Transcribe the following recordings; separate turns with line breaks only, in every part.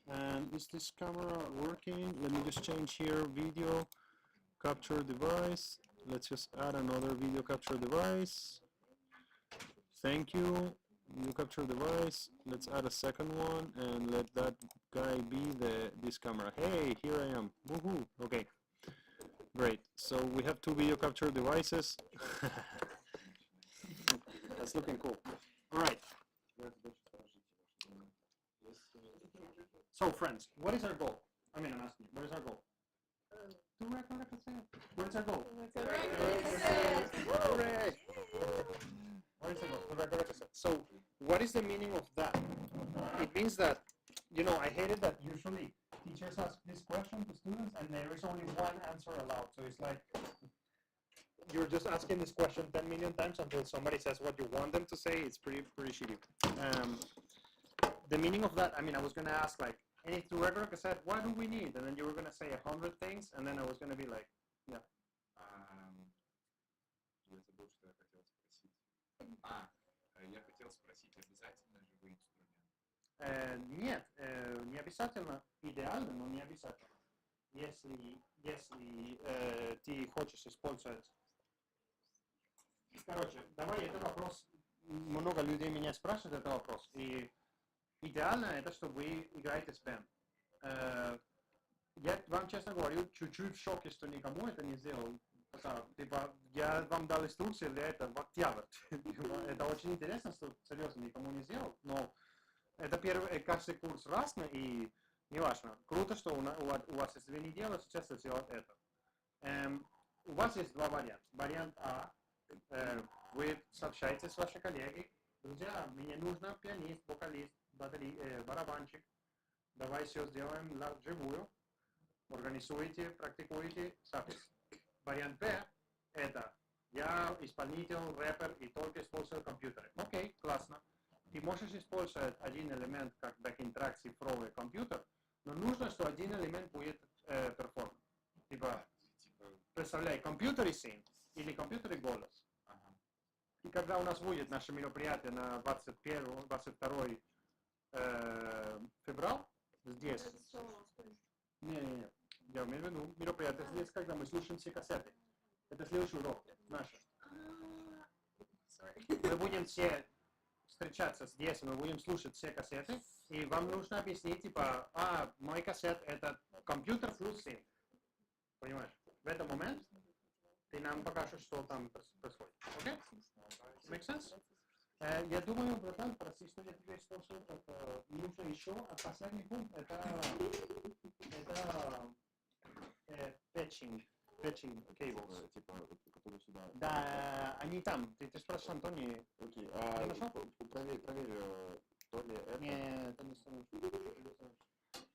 And is this camera working? Let me just change here, video capture device. Let's just add another video capture device. Thank you. Video capture device. Let's add a second one and let that guy be this camera. Hey, here I am. Woohoo. Okay. Great. So we have two video capture devices. That's looking cool. All right. So friends, what is our goal? I mean, I'm asking you, what is our goal? To record a cassette. What is our goal? Hooray! What is our goal? To record a cassette. So what is the meaning of that? It means that, you know, I hate it that usually teachers ask this question to students and there is only one answer allowed. So it's like, you're just asking this question 10 million times until somebody says what you want them to say. It's pretty shitty. The meaning of that, I mean, I was going to ask, like, any to record a cassette, what do we need? And then you were going to say 100 things, and then I was going to be like, yeah.
Я забыл, что я хотел спросить. Я хотел спросить, обязательно живой инструмент?
Нет, не обязательно идеально, но не обязательно. Если ты хочешь использовать... Короче, давай этот вопрос, много людей меня спрашивают этот вопрос, и идеально это, чтобы вы играете с бэнд. Я вам честно говорю, чуть-чуть в шоке, что никому это не сделал. Типа, я вам дал инструкции для этого в октябрь. Это очень интересно, что серьезно никому не сделал, но это каждый курс разный, и неважно. Круто, что у вас есть 2 недели, сейчас сделать это. У вас есть 2 варианта. Вариант А. Вы сообщаетесь с вашей коллегой. Друзья, мне нужно пианист, вокалист, барабанщик. Давай все сделаем вживую. Организуйте, практикуйте запись. Вариант Б – это я исполнитель, рэпер и только использую компьютеры. Окей, классно. Ты можешь использовать один элемент как бэк-ин-трак, цифровой компьютер, но нужно, что один элемент будет перформанс. Типа, представляй, компьютер и синт или компьютер и голос. И когда у нас будет наше мероприятие на 22 февраля, здесь... Не, я имею в виду мероприятие здесь, когда мы слушаем все кассеты. Это следующий урок наш. Мы будем все встречаться здесь, мы будем слушать все кассеты, и вам нужно объяснить, типа, мой кассет это компьютер плюс синт. Понимаешь? В этот момент ты нам покажешь, что там происходит. Окей? Make sense? Я думаю, братан, прости, что я тебе использую, нужно еще, последний пункт, это patching cables.
Типа, которые сюда.
Да, они там. Ты спрашиваешь Антони.
Окей, проверь, то ли это.
Нет, это не станет.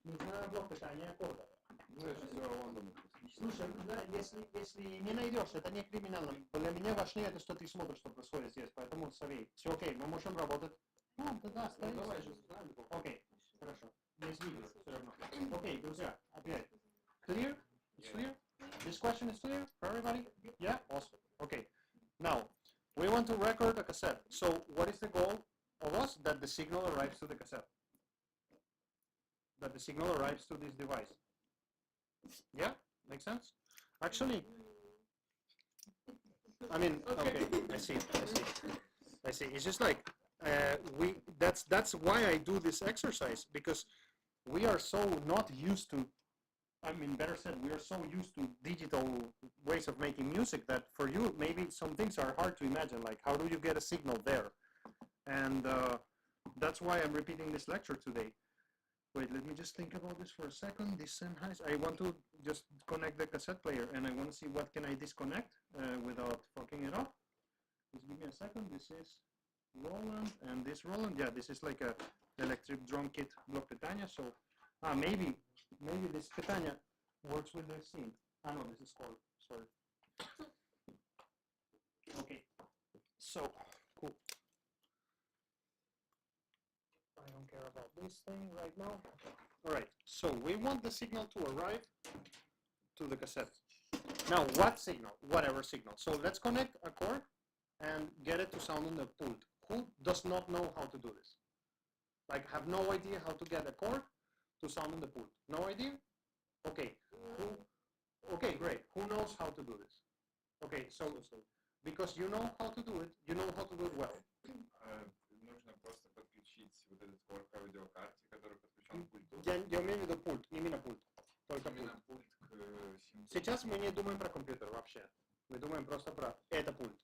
Нужно блок питания аккорда.
Ну, я сейчас все равно.
Слушай, да, если не найдешь, это не криминально. Для меня важнее это, что ты смотришь, что происходит здесь. Поэтому совет. Все окей, мы можем работать. Да, стоит.
Давай же знаем.
Окей, хорошо. Есть видео, все равно. Окей, друзья, опять. Clear? It's clear? This question is clear for everybody? Yeah? Awesome. Okay. Now, we want to record a cassette. So, what is the goal of us? That the signal arrives to the cassette. That the signal arrives to this device. Yeah? Make sense? Actually, I mean, okay, I see. It's just like, that's why I do this exercise, because we are so not used to, I mean, better said, we are so used to digital ways of making music that for you, maybe some things are hard to imagine, like how do you get a signal there? And that's why I'm repeating this lecture today. Wait, let me just think about this for a second. I want to just connect the cassette player, and I want to see what can I disconnect without fucking it up. Just give me a second. This is Roland, and this Roland, yeah, this is like a electric drum kit block Petania. So, maybe this Petania works with the synth. No, this is called. Sorry. Okay. So cool. I don't care about this thing right now. All right, so we want the signal to arrive to the cassette. Now, what signal? Whatever signal. So let's connect a cord and get it to sound on the pult. Who does not know how to do this? Like, have no idea how to get a cord? to sound on the pult? No idea? Okay. Okay, great. Who knows how to do this? Okay, so because you know how to do it, you know how to do it well.
Нужно просто подключить вот этот корд к аудиокарте, который подключен к пульту.
Я имею в виду пульт, именно пульт. Только пульт.
Пульт к символу.
Сейчас мы не думаем про компьютер вообще. Мы думаем просто про это пульт.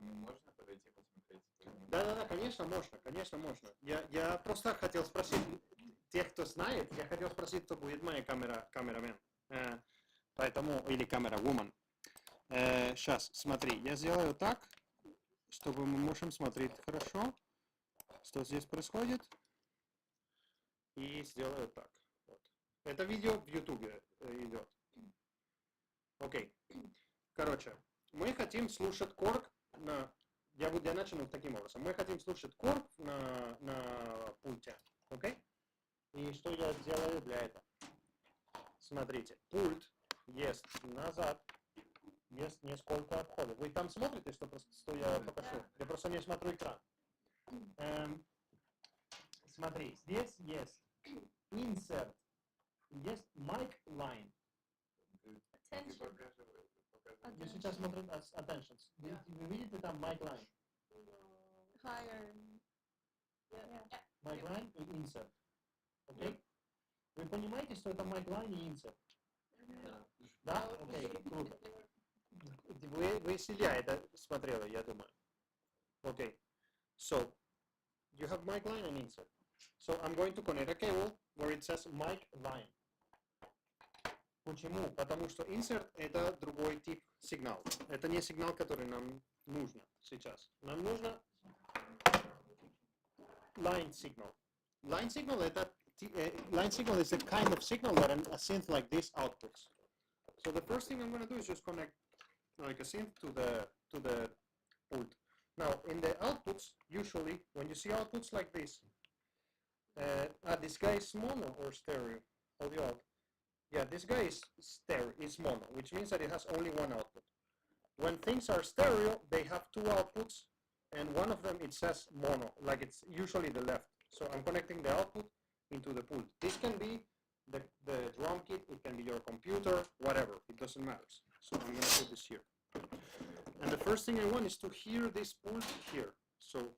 Можно подойти посмотреть?
Да, конечно, можно. Я просто хотел спросить тех, кто знает, я хотел спросить, кто будет моя камерамен. Поэтому, или камера-вумен. Сейчас, смотри, я сделаю так, чтобы мы можем смотреть хорошо, что здесь происходит. И сделаю так. Вот. Это видео в YouTube идет. Окей. Короче, мы хотим слушать корг на... Я начну таким образом. Мы хотим слушать корг на пульте. Окей? И что я сделаю для этого? Смотрите, пульт есть назад, есть несколько отходов. Вы там смотрите, что я покажу? Я просто не смотрю экран. Смотри, здесь есть insert, есть mic line. Я сейчас смотрю attention. Вы видите там mic line?
Higher.
Mic line и insert. Окей? Вы понимаете, что это mic line и insert? Да? Окей, круто. Вы с Илья это смотрели, я думаю. Окей. So, you have mic line and insert. So, I'm going to connect a cable where it says mic line. Почему? Потому что insert это другой тип сигнала. Это не сигнал, который нам нужно сейчас. Нам нужно line signal. Line signal is a kind of signal that a synth like this outputs. So the first thing I'm going to do is just connect like a synth to the pult. Now in the outputs, usually when you see outputs like this guy is mono or stereo. Audio out. Yeah, this guy is stereo, is mono, which means that it has only one output. When things are stereo, they have two outputs, and one of them it says mono, like it's usually the left. So I'm connecting the output into the pult. This can be the drum kit, it can be your computer, whatever, it doesn't matter. So I'm going to put this here. And the first thing I want is to hear this pult here. So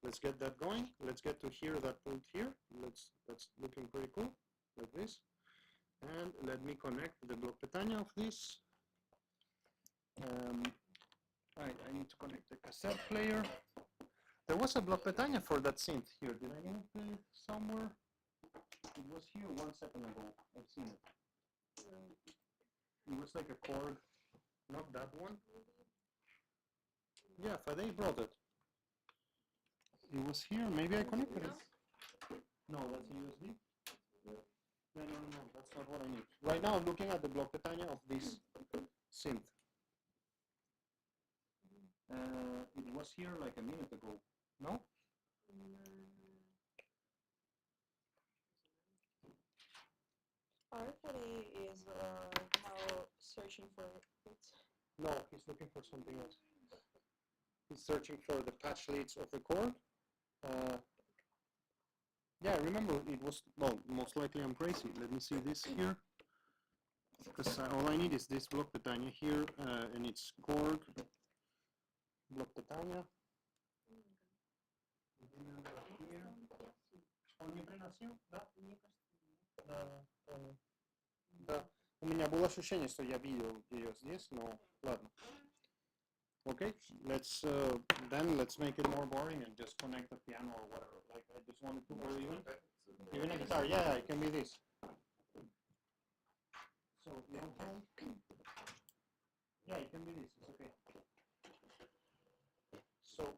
let's get that going. Let's get to hear that pult here. That's looking pretty cool, like this. And let me connect the block питания of this. Right, I need to connect the cassette player. There was a block питания for that synth here. Did I move it somewhere? It was here 1 second ago. I've seen it. It was like a chord, not that one. Yeah, Fadej brought it. It was here. Maybe I connected it. No, that's a USB. No, that's not what I need. Right now I'm looking at the block питания of this synth. It was here like a minute ago. No?
Everybody is now searching for it.
No, he's looking for something else. He's searching for the patch leads of the chord. Yeah, remember it was, well, most likely I'm crazy. Let me see this here. Because all I need is this block питания here, and it's chord. Block питания. Он не приносил? Да? Да, понял. Да. У меня было ощущение, что я видел ее здесь, но ладно. Okay, let's make it more boring and just connect the piano or whatever. Like I just wanted to or even a guitar. Yeah, it can be this. So long time. Yeah, it can be this. It's okay. So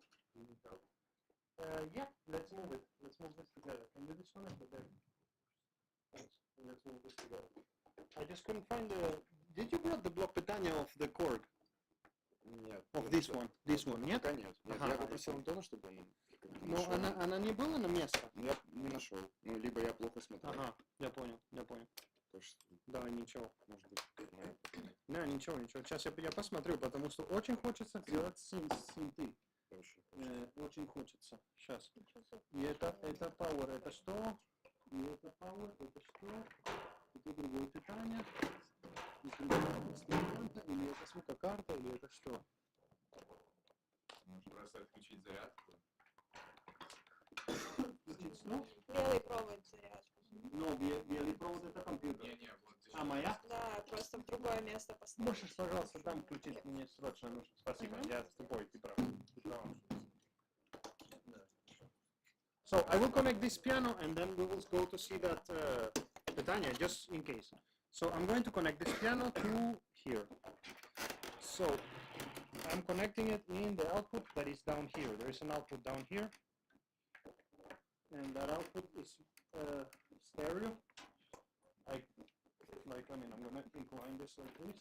yeah, let's move it. Let's move this together. Can you disconnect it there? Thanks. And let's move this together. I just couldn't find the. Did you brought the block питания of the chord?
Нет.
Of this one. This one, нет?
Конечно. Нет,
Ага.
я попросил Антона, чтобы он
Ну, она не была на место.
Я не нашел. Ну, либо я плохо смотрел.
Ага, я понял.
То, что,
Да, ничего.
может быть,
Да, ничего. Сейчас я посмотрю, потому что очень хочется сделать синты. Очень хочется. Сейчас. И это Power, это что? И это power, это что? Это другое питание. Инструмента, или это звукокарта, или это что?
Может просто отключить зарядку?
Ну,
Белый провод зарядку.
но белый провод это компьютер.
Не, вот еще.
А моя?
Да, просто в другое место поставить.
Можешь, пожалуйста, там включить, мне срочно нужно. Спасибо, я тупой, ты прав. So I will connect this piano and then we will go to see that Titania, just in case. So I'm going to connect this piano to here. So I'm connecting it in the output that is down here. There is an output down here. And that output is stereo. I'm going to incline this like this.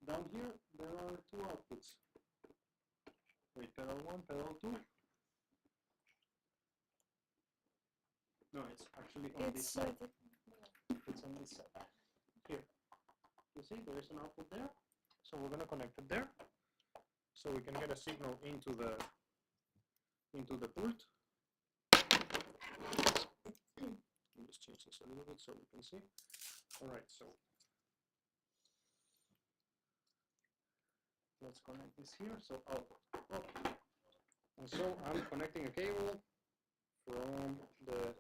Down here, there are two outputs. Wait, pedal 1, pedal 2. No, it's actually on this side. It's on this side. Here. You see, there is an output there. So we're going to connect it there. So we can get a signal into the pult. Just change this a little bit so we can see. All right, so let's connect this here. So output. Okay. And so I'm connecting a cable from the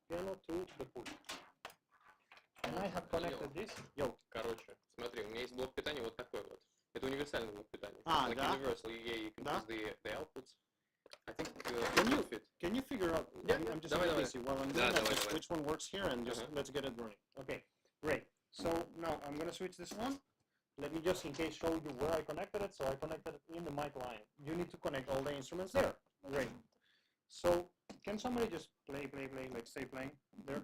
piano to the pult. And I have connected this. Yo.
Короче, смотри, у меня есть блок питания вот такой вот. Это универсальный блок питания.
А,
like
да?
Universal, you can
Да?
use the outputs. I think
Can you figure out?
Yeah,
I'm just
давай,
a bit
давай.
busy while I'm
Да,
doing that.
давай,
Just
давай.
which one works here and just let's get it running. Okay, great. So now I'm gonna switch this on. Let me just in case show you where I connected it. So I connected it in the mic line. You need to connect all the instruments there. Great. So can somebody just play, like stay playing there?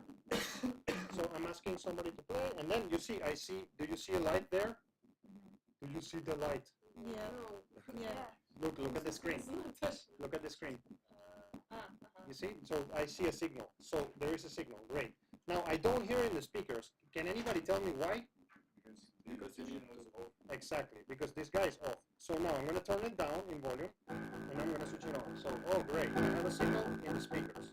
So I'm asking somebody to play, and then you see, do you see a light there? Do you see the light?
Yeah. Yeah.
Look at the screen. Look at the screen. You see? So I see a signal. So there is a signal. Great. Now I don't hear in the speakers. Can anybody tell me why?
Because engine was off.
Exactly, because this guy is off. So now I'm going to turn it down in volume, and I'm going to switch it on. So, oh great, I have a signal in the speakers.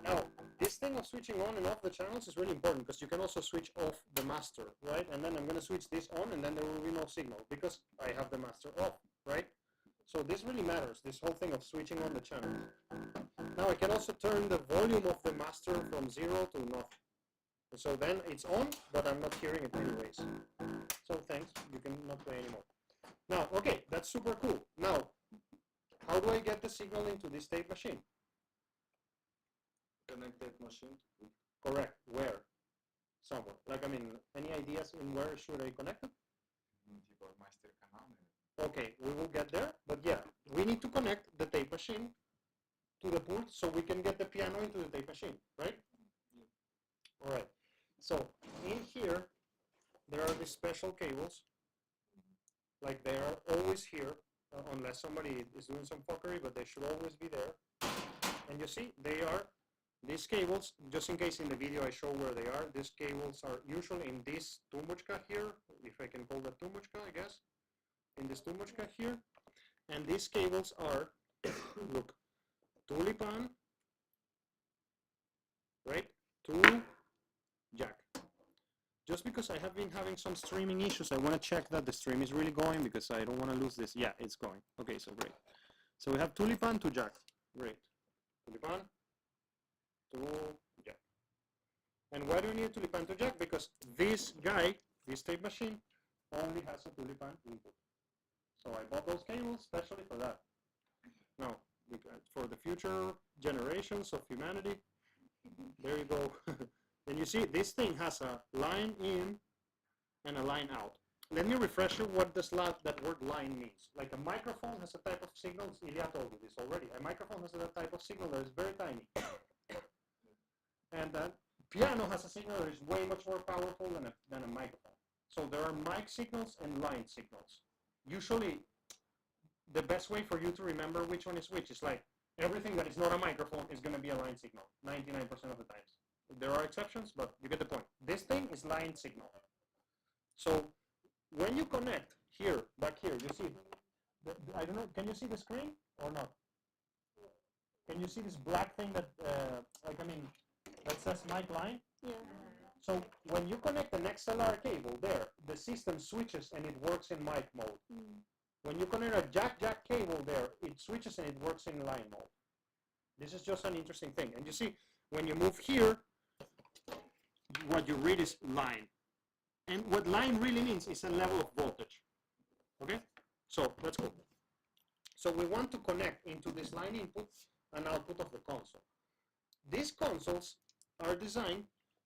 Now, this thing of switching on and off the channels is really important, because you can also switch off the master, right? And then I'm going to switch this on, and then there will be no signal, because I have the master off, right? So this really matters, this whole thing of switching on the channels. Now I can also turn the volume of the master from 0 to nothing. So then it's on, but I'm not hearing it anyways. So thanks, you can not play anymore. Now, okay, that's super cool. Now, how do I get the signal into this tape machine?
Connect that machine.
Correct, where? Somewhere. Like, I mean, any ideas in where should I connect it?
Типа мастер-канал,
Okay, we will get there, but yeah, we need to connect the tape machine to the pult so we can get the piano into the tape machine, right? All right, so in here, there are these special cables, like they are always here, unless somebody is doing some fuckery, but they should always be there. And you see, they are, these cables, just in case in the video I show where they are, these cables are usually in this tumbuchka here, if I can call that tumbuchka, I guess. In this tumbuchka here, and these cables are, look, tulipan, right, to jack. Just because I have been having some streaming issues, I want to check that the stream is really going, because I don't want to lose this. Yeah, it's going. Okay, so great. So we have tulipan to jack. Great. Tulipan to jack. And why do we need tulipan to jack? Because this guy, this tape machine, only has a tulipan input. So I bought those cables specially for that. Now, for the future generations of humanity, there you go. And you see, this thing has a line in and a line out. Let me refresh you what that word line means. Like a microphone has a type of signal, Ilya told you this already. A microphone has a type of signal that is very tiny. And that piano has a signal that is way much more powerful than a microphone. So there are mic signals and line signals. Usually, the best way for you to remember which one is which is like everything that is not a microphone is going to be a line signal 99% of the times. There are exceptions, but you get the point. This thing is line signal. So when you connect here, back here, you see, I don't know, can you see the screen or not? can you see this black thing that, that says mic line?
Yeah.
So when you connect an XLR cable there, the system switches and it works in mic mode. When you connect a jack cable there, it switches and it works in line mode. This is just an interesting thing. And you see, when you move here, what you read is line. And what line really means is a level of voltage. Okay? So let's go. So we want to connect into this line input and output of the console. These consoles are designed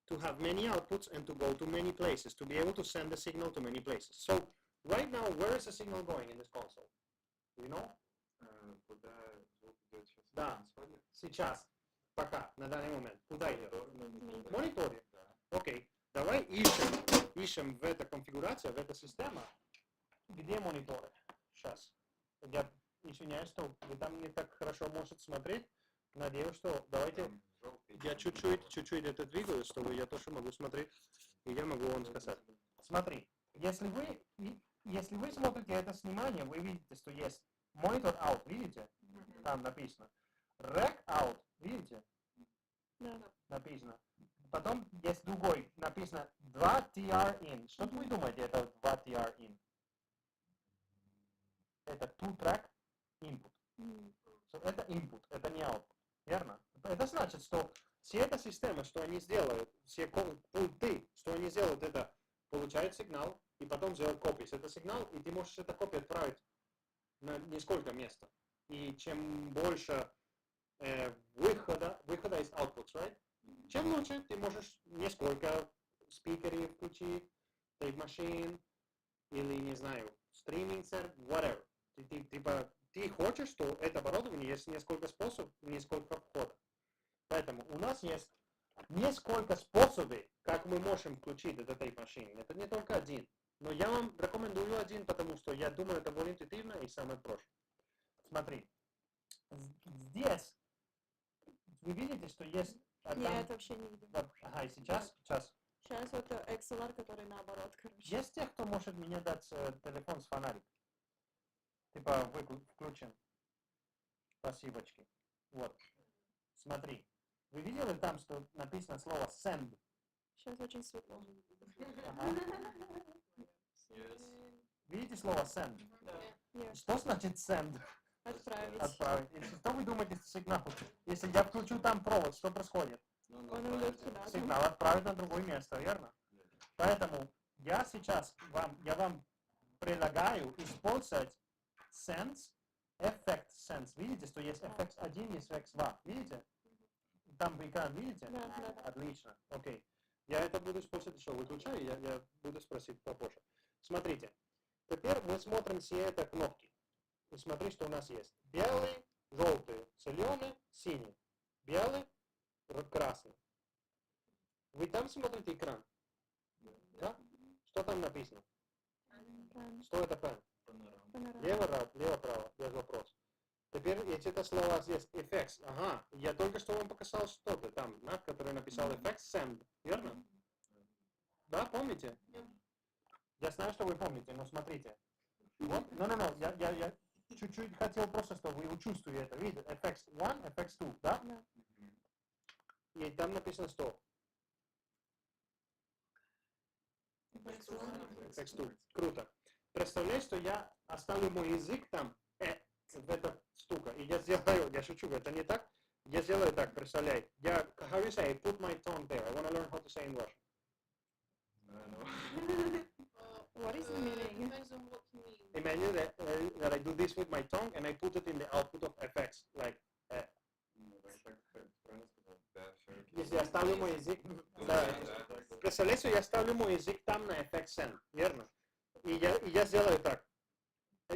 to have many outputs and to go to many places, to be able to send the signal to many places. So right now, where is the signal going in this console? Do you know?
Куда звук идет сейчас?
Да, сейчас, пока, на данный момент. Куда идет? В мониторе? Окей, давай ищем в этой конфигурации, в этой системе, где мониторы. Сейчас. Я извиняюсь, что вы там не так хорошо можете смотреть. Надеюсь, что давайте я чуть-чуть это двигаю, чтобы я тоже могу смотреть, и я могу вам сказать. Смотри, если вы смотрите это снимание, вы видите, что есть монитор out, видите? Там написано. Rec out, видите?
Да.
Написано. Потом есть другой, написано 2TR in. Что вы думаете, это 2TR in? Это two-track input. So, это input, это не output. Верно? Это значит, что вся эта система, что они сделают, все пульты, что они сделают, это получают сигнал и потом сделают копию с этого сигнала, и ты можешь эту копию отправить на несколько мест. И чем больше выхода из outputs, right? Чем лучше ты можешь несколько спикеров включить, тейп-машин, или, не знаю, стриминг-сервис, whatever. Ты хочешь, что это оборудование есть несколько способов, несколько входов. Поэтому у нас есть несколько способов, как мы можем включить этот тейп-машин. Это не только один. Но я вам рекомендую один, потому что я думаю, это более интуитивно и самое проще. Смотри. Здесь вы видите, что есть...
Я это вообще не видел.
Ага, и сейчас?
Сейчас это XLR, который наоборот, короче.
Есть те, кто может мне дать телефон с фонариком? Типа включен. Спасибочки. Вот. Смотри. Вы видели там, что написано слово send?
Сейчас очень светло.
Ага. Видите слово send?
Нет.
Что значит send?
Отправить.
И что вы думаете с сигналом? Если я включу там провод, что происходит?
Он уйдет куда-то.
Сигнал отправит на другое место, верно? Поэтому я сейчас вам предлагаю использовать sense, effect sense. Видите, что есть effect 1, есть effect 2. Видите? Там в экран, видите?
Да.
Отлично. Окей. Я это буду использовать еще. Выключаю, я буду спросить попозже. Смотрите. Теперь мы смотрим все это кнопки. И смотри, что у нас есть. Белый, желтый, зеленый, синий. Белый, красный. Вы там смотрите экран? Да? Что там написано? Что это пен? Лево-право, без вопрос. Теперь эти слова здесь effects. Ага, я только что вам показал что-то там, который написал effects send, верно? Да, помните? Я знаю, что вы помните, но смотрите. Вот, я чуть-чуть хотел просто, чтобы вы чувствовали это. Видите, effects 1, effects 2, да? И там написано что? Effects 2. Круто. Представляешь, что я оставлю мой язык там, в эта штука, и я сделаю, я шучу, это не так, я сделаю так, представляй, how you say, put my tongue there, I want to learn how to say in Russian.
What is the meaning?
Depends on what you mean.
Imagine that I do this with my tongue and I put it in the output of effects, like, если я ставлю мой язык, представляешь, что я ставлю мой язык там на effect send, верно? И я сделаю так.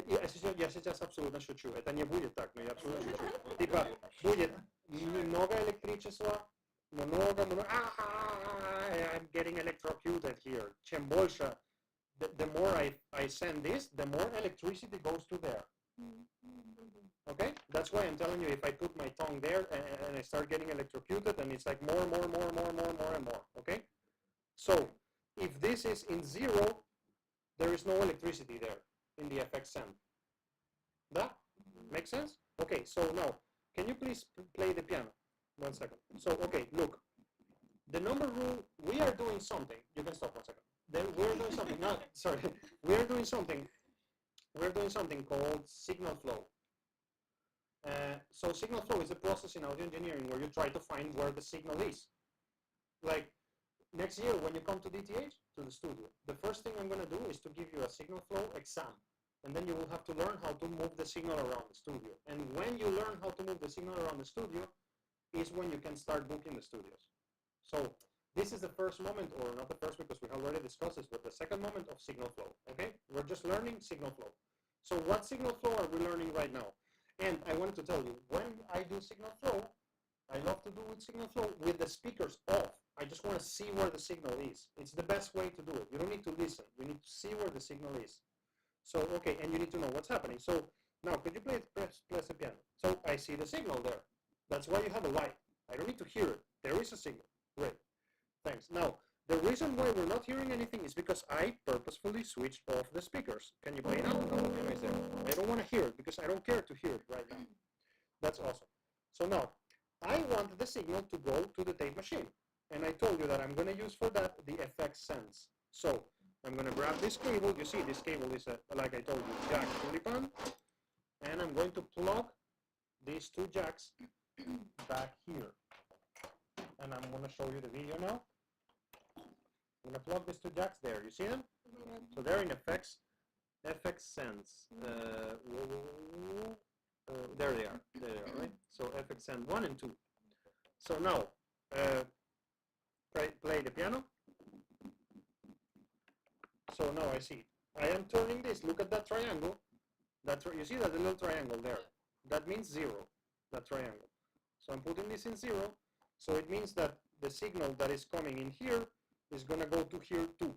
Я сейчас абсолютно шучу. Это не будет так, но я абсолютно шучу. Типа, будет много электричества, много, I'm getting electrocuted here. Чем больше, the more I send this, the more electricity goes to there. Okay? That's why I'm telling you, if I put my tongue there and I start getting electrocuted, and it's like more and more. Okay? So, if this is in 0, there is no electricity there in the effect send. That makes sense? Okay, so now
can you please play the piano? 1 second. So, okay, look. The number rule, we are doing something. You can stop 1 second. Then we're doing something. No, sorry. We're doing something. We're doing something called signal flow. So signal flow is a process in audio engineering where you try to find where the signal is. Like next year when you come to DTH, to the studio, the first thing I'm going to do is to give you a signal flow exam. And then you will have to learn how to move the signal around the studio. And when you learn how to move the signal around the studio is when you can start booking the studios. So this is the first moment, or not the first because we already discussed this, but the second moment of signal flow, okay? We're just learning signal flow. So what signal flow are we learning right now? And I wanted to tell you, when I do signal flow, I love to do with signal flow with the speakers off. I just want to see where the signal is. It's the best way to do it. You don't need to listen. You need to see where the signal is. So, okay, and you need to know what's happening. So, now, could you play the piano? So, I see the signal there. That's why you have a light. I don't need to hear it. There is a signal. Great. Thanks. Now, the reason why we're not hearing anything is because I purposefully switched off the speakers. Can you play now? No, the piano is there. I don't want to hear it because I don't care to hear it right now. That's awesome. So now, I want the signal to go to the tape machine. And I told you that I'm going to use for that the FX sense. So I'm going to grab this cable. You see this cable is, like I told you, jack tulipan. And I'm going to plug these two jacks back here. And I'm going to show you the video now. I'm going to plug these two jacks there. You see them? So they're in FX sense. There they are. There they are, right? So FX sense 1 and 2. So now, play the piano. So now I see. I am turning this. Look at that triangle. You see that the little triangle there? That means 0. That triangle. So I'm putting this in 0. So it means that the signal that is coming in here is going to go to here too.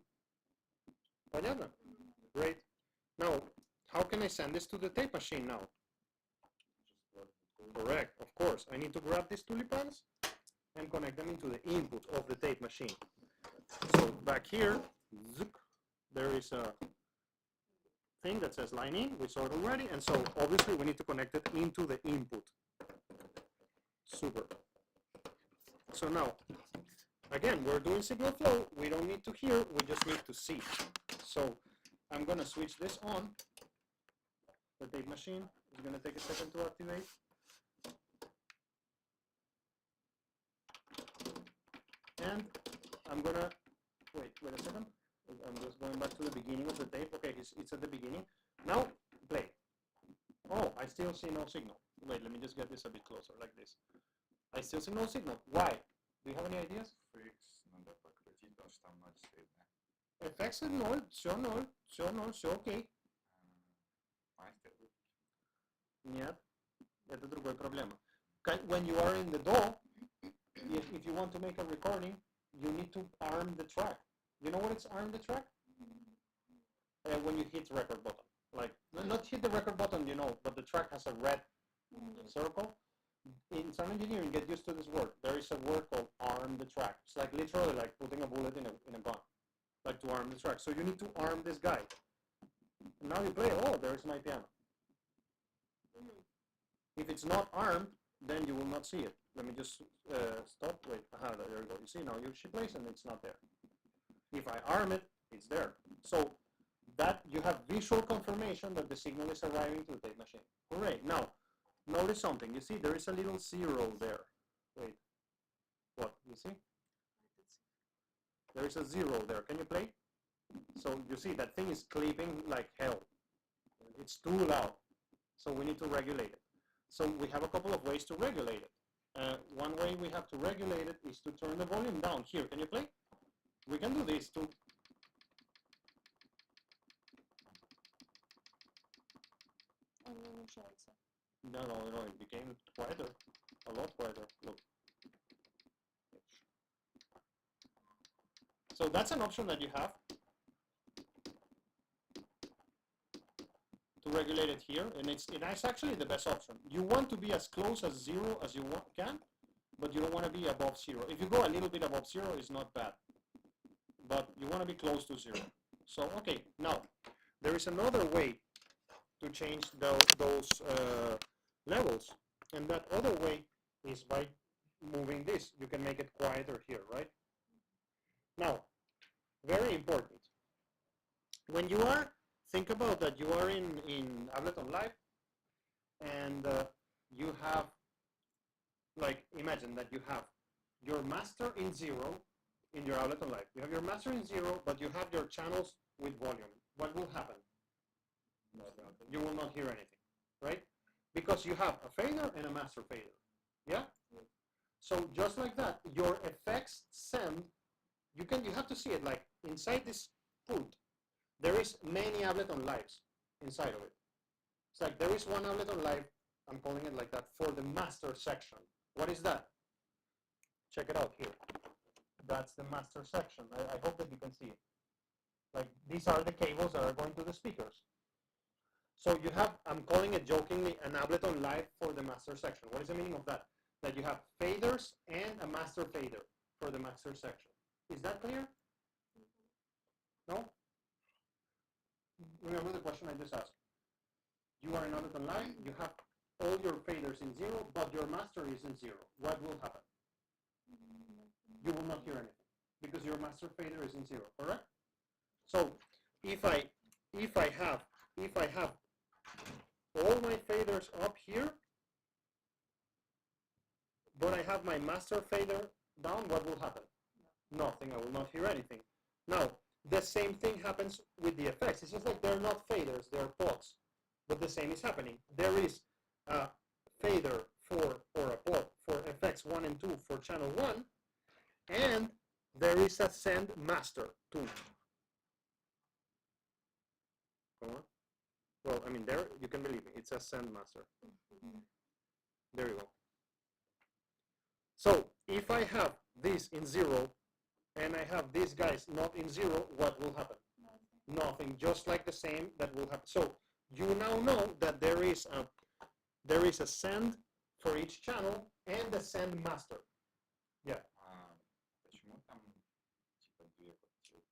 Понятно? Great. Now, how can I send this to the tape machine now? Correct, of course. I need to grab these tulipans and connect them into the input of the tape machine. So back here, there is a thing that says line in. We saw it already. And so obviously we need to connect it into the input. Super. So now, again, we're doing signal flow. We don't need to hear, we just need to see. So I'm going to switch this on. The tape machine is going to take a second to activate. And I'm going to, wait a second. I'm just going back to the beginning of the tape. Okay, it's at the beginning. Now, play. Oh, I still see no signal. Wait, let me just get this a bit closer, like this. I still see no signal. Why? Do you have any ideas?
Надо покрутить, потому что там 0 стоит, да?
FX 0, все 0, все окей.
Мастер.
Нет, это другая проблема. When you are in the DAW, if you want to make a recording, you need to arm the track. You know what it's arm the track? When you hit the record button. Like, not hit the record button, you know, but the track has a red circle. In sound engineering, get used to this word. There is a word called arm the track. It's like literally like putting a bullet in a gun. Like to arm the track. So you need to arm this guy. And now you play, oh, there's my piano. If it's not armed, then you will not see it. Let me just stop. Wait, aha, there you go. You see now she plays and it's not there. If I arm it, it's there. So that you have visual confirmation that the signal is arriving to the tape machine. Hooray. Now, notice something. You see there is a little 0 there. Wait. What? You see? There is a 0 there. Can you play? So you see that thing is clipping like hell. It's too loud. So we need to regulate it. So we have a couple of ways to regulate it. One way we have to regulate it is to turn the volume down. Here, can you play? We can do this too. No, it became quieter, a lot quieter. Look. So that's an option that you have to regulate it here, and it's actually the best option. You want to be as close as 0 as you can, but you don't want to be above 0. If you go a little bit above 0, it's not bad, but you want to be close to 0. So, okay, now, there is another way to change those levels. And that other way is by moving this. You can make it quieter here, right? Now, very important. When you are, think about that you are in Ableton Live, and you have, like, imagine that you have your master in 0 in your Ableton Live. You have your master in 0, but you have your channels with volume. What will happen? You will not hear anything, right? Because you have a fader and a master fader, yeah? So just like that, your effects send, you have to see it like inside this pult, there is many Ableton Lives inside of it. It's like there is one Ableton Live, I'm calling it like that, for the master section. What is that? Check it out here. That's the master section. I hope that you can see it. Like, these are the cables that are going to the speakers. So you have, I'm calling it jokingly, an Ableton Live for the master section. What is the meaning of that? That you have faders and a master fader for the master section. Is that clear? No? Remember the question I just asked. You are in Ableton Live, you have all your faders in 0, but your master is in 0. What will happen? You will not hear anything because your master fader is in 0, correct? So if I have all my faders up here, but I have my master fader down, what will happen? Nothing. I will not hear anything. Now, the same thing happens with the effects. It's just like they're not faders, they're pots. But the same is happening. There is a fader or a pot for effects 1 and 2 for channel 1, and there is a send master too. Come on. Well, I mean, there, you can believe me, it's a send master. There you go. So if I have this in 0 and I have these guys not in 0, what will happen? Nothing. Just like the same that will happen. So you now know that there is a send for each channel and a send master. Yeah.
Почему там типа две подтёрки?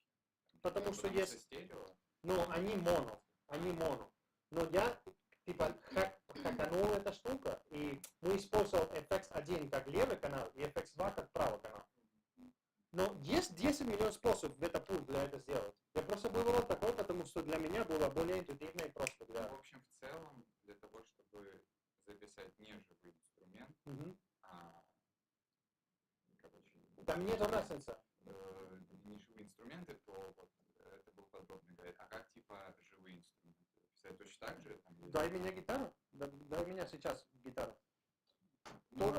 Потому что
Потому
есть...
стерео?
Ну, они моно. Но я типа хаканул эта штука, и мы использовал FX1 как левый канал и FX2 как правый канал. Но есть 10 миллионов способов в этот пульт для этого сделать. Я просто выбрал такой, потому что для меня было более интуитивно и просто. Для...
В общем, в целом, для того, чтобы записать неживой инструмент, короче,
там нет разницы.
неживые инструменты, то вот это был подробный гайд. А как типа живые инструменты? Писать точно так же? Там есть...
Дай мне гитару. Дай у меня сейчас гитару.
Ну,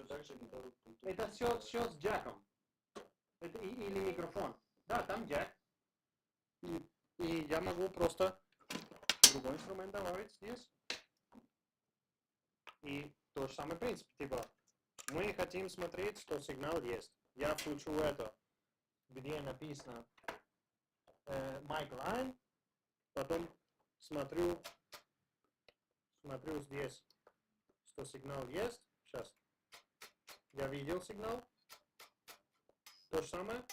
хорошо, гитару.
Это все с джеком. Это, или микрофон. Да, там джек. И я могу просто другой инструмент добавить здесь. И тот же самый принцип. Типа, мы хотим смотреть, что сигнал есть. Я включу это, где написано mic line. Потом смотрю здесь, что сигнал есть. Сейчас. Я видел сигнал. То же самое.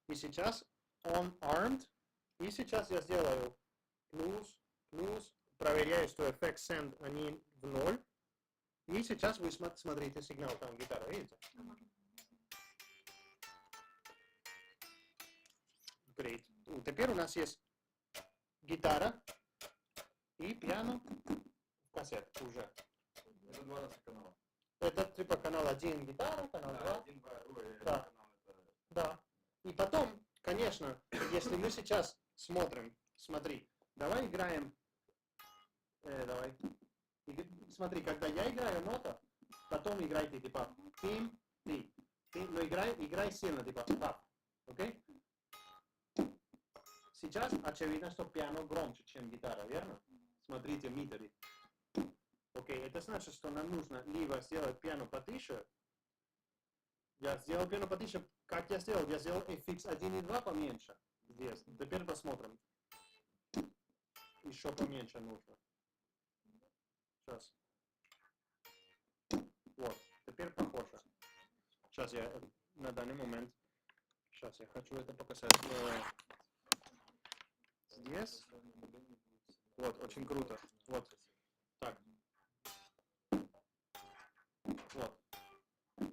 И сейчас on armed. И сейчас я сделаю плюс, проверяю, что effect send они в 0. И сейчас вы смотрите сигнал, там гитара, видите? Great. Теперь у нас есть гитара и пиано в кассет уже.
Это 12 каналов.
Это типа канал 1 гитара, канал 2. Да. Да. И потом, конечно, если мы сейчас смотрим, смотри, давай играем, давай. Смотри, когда я играю нота, потом играйте типа пим, ти. Но играй сильно, типа пап. Окей? Сейчас очевидно, что пиано громче, чем гитара, верно? Смотрите, мидери. Окей, это значит, что нам нужно либо сделать пиано потише. Я сделал пиано потише. Как я сделал? Я сделал FX1 и 2 поменьше. Здесь. Теперь посмотрим. Еще поменьше нужно. Сейчас. Вот. Теперь похоже. Сейчас я на данный момент. Сейчас я хочу это показать. 10. Вот, очень круто. Вот. Так. Вот.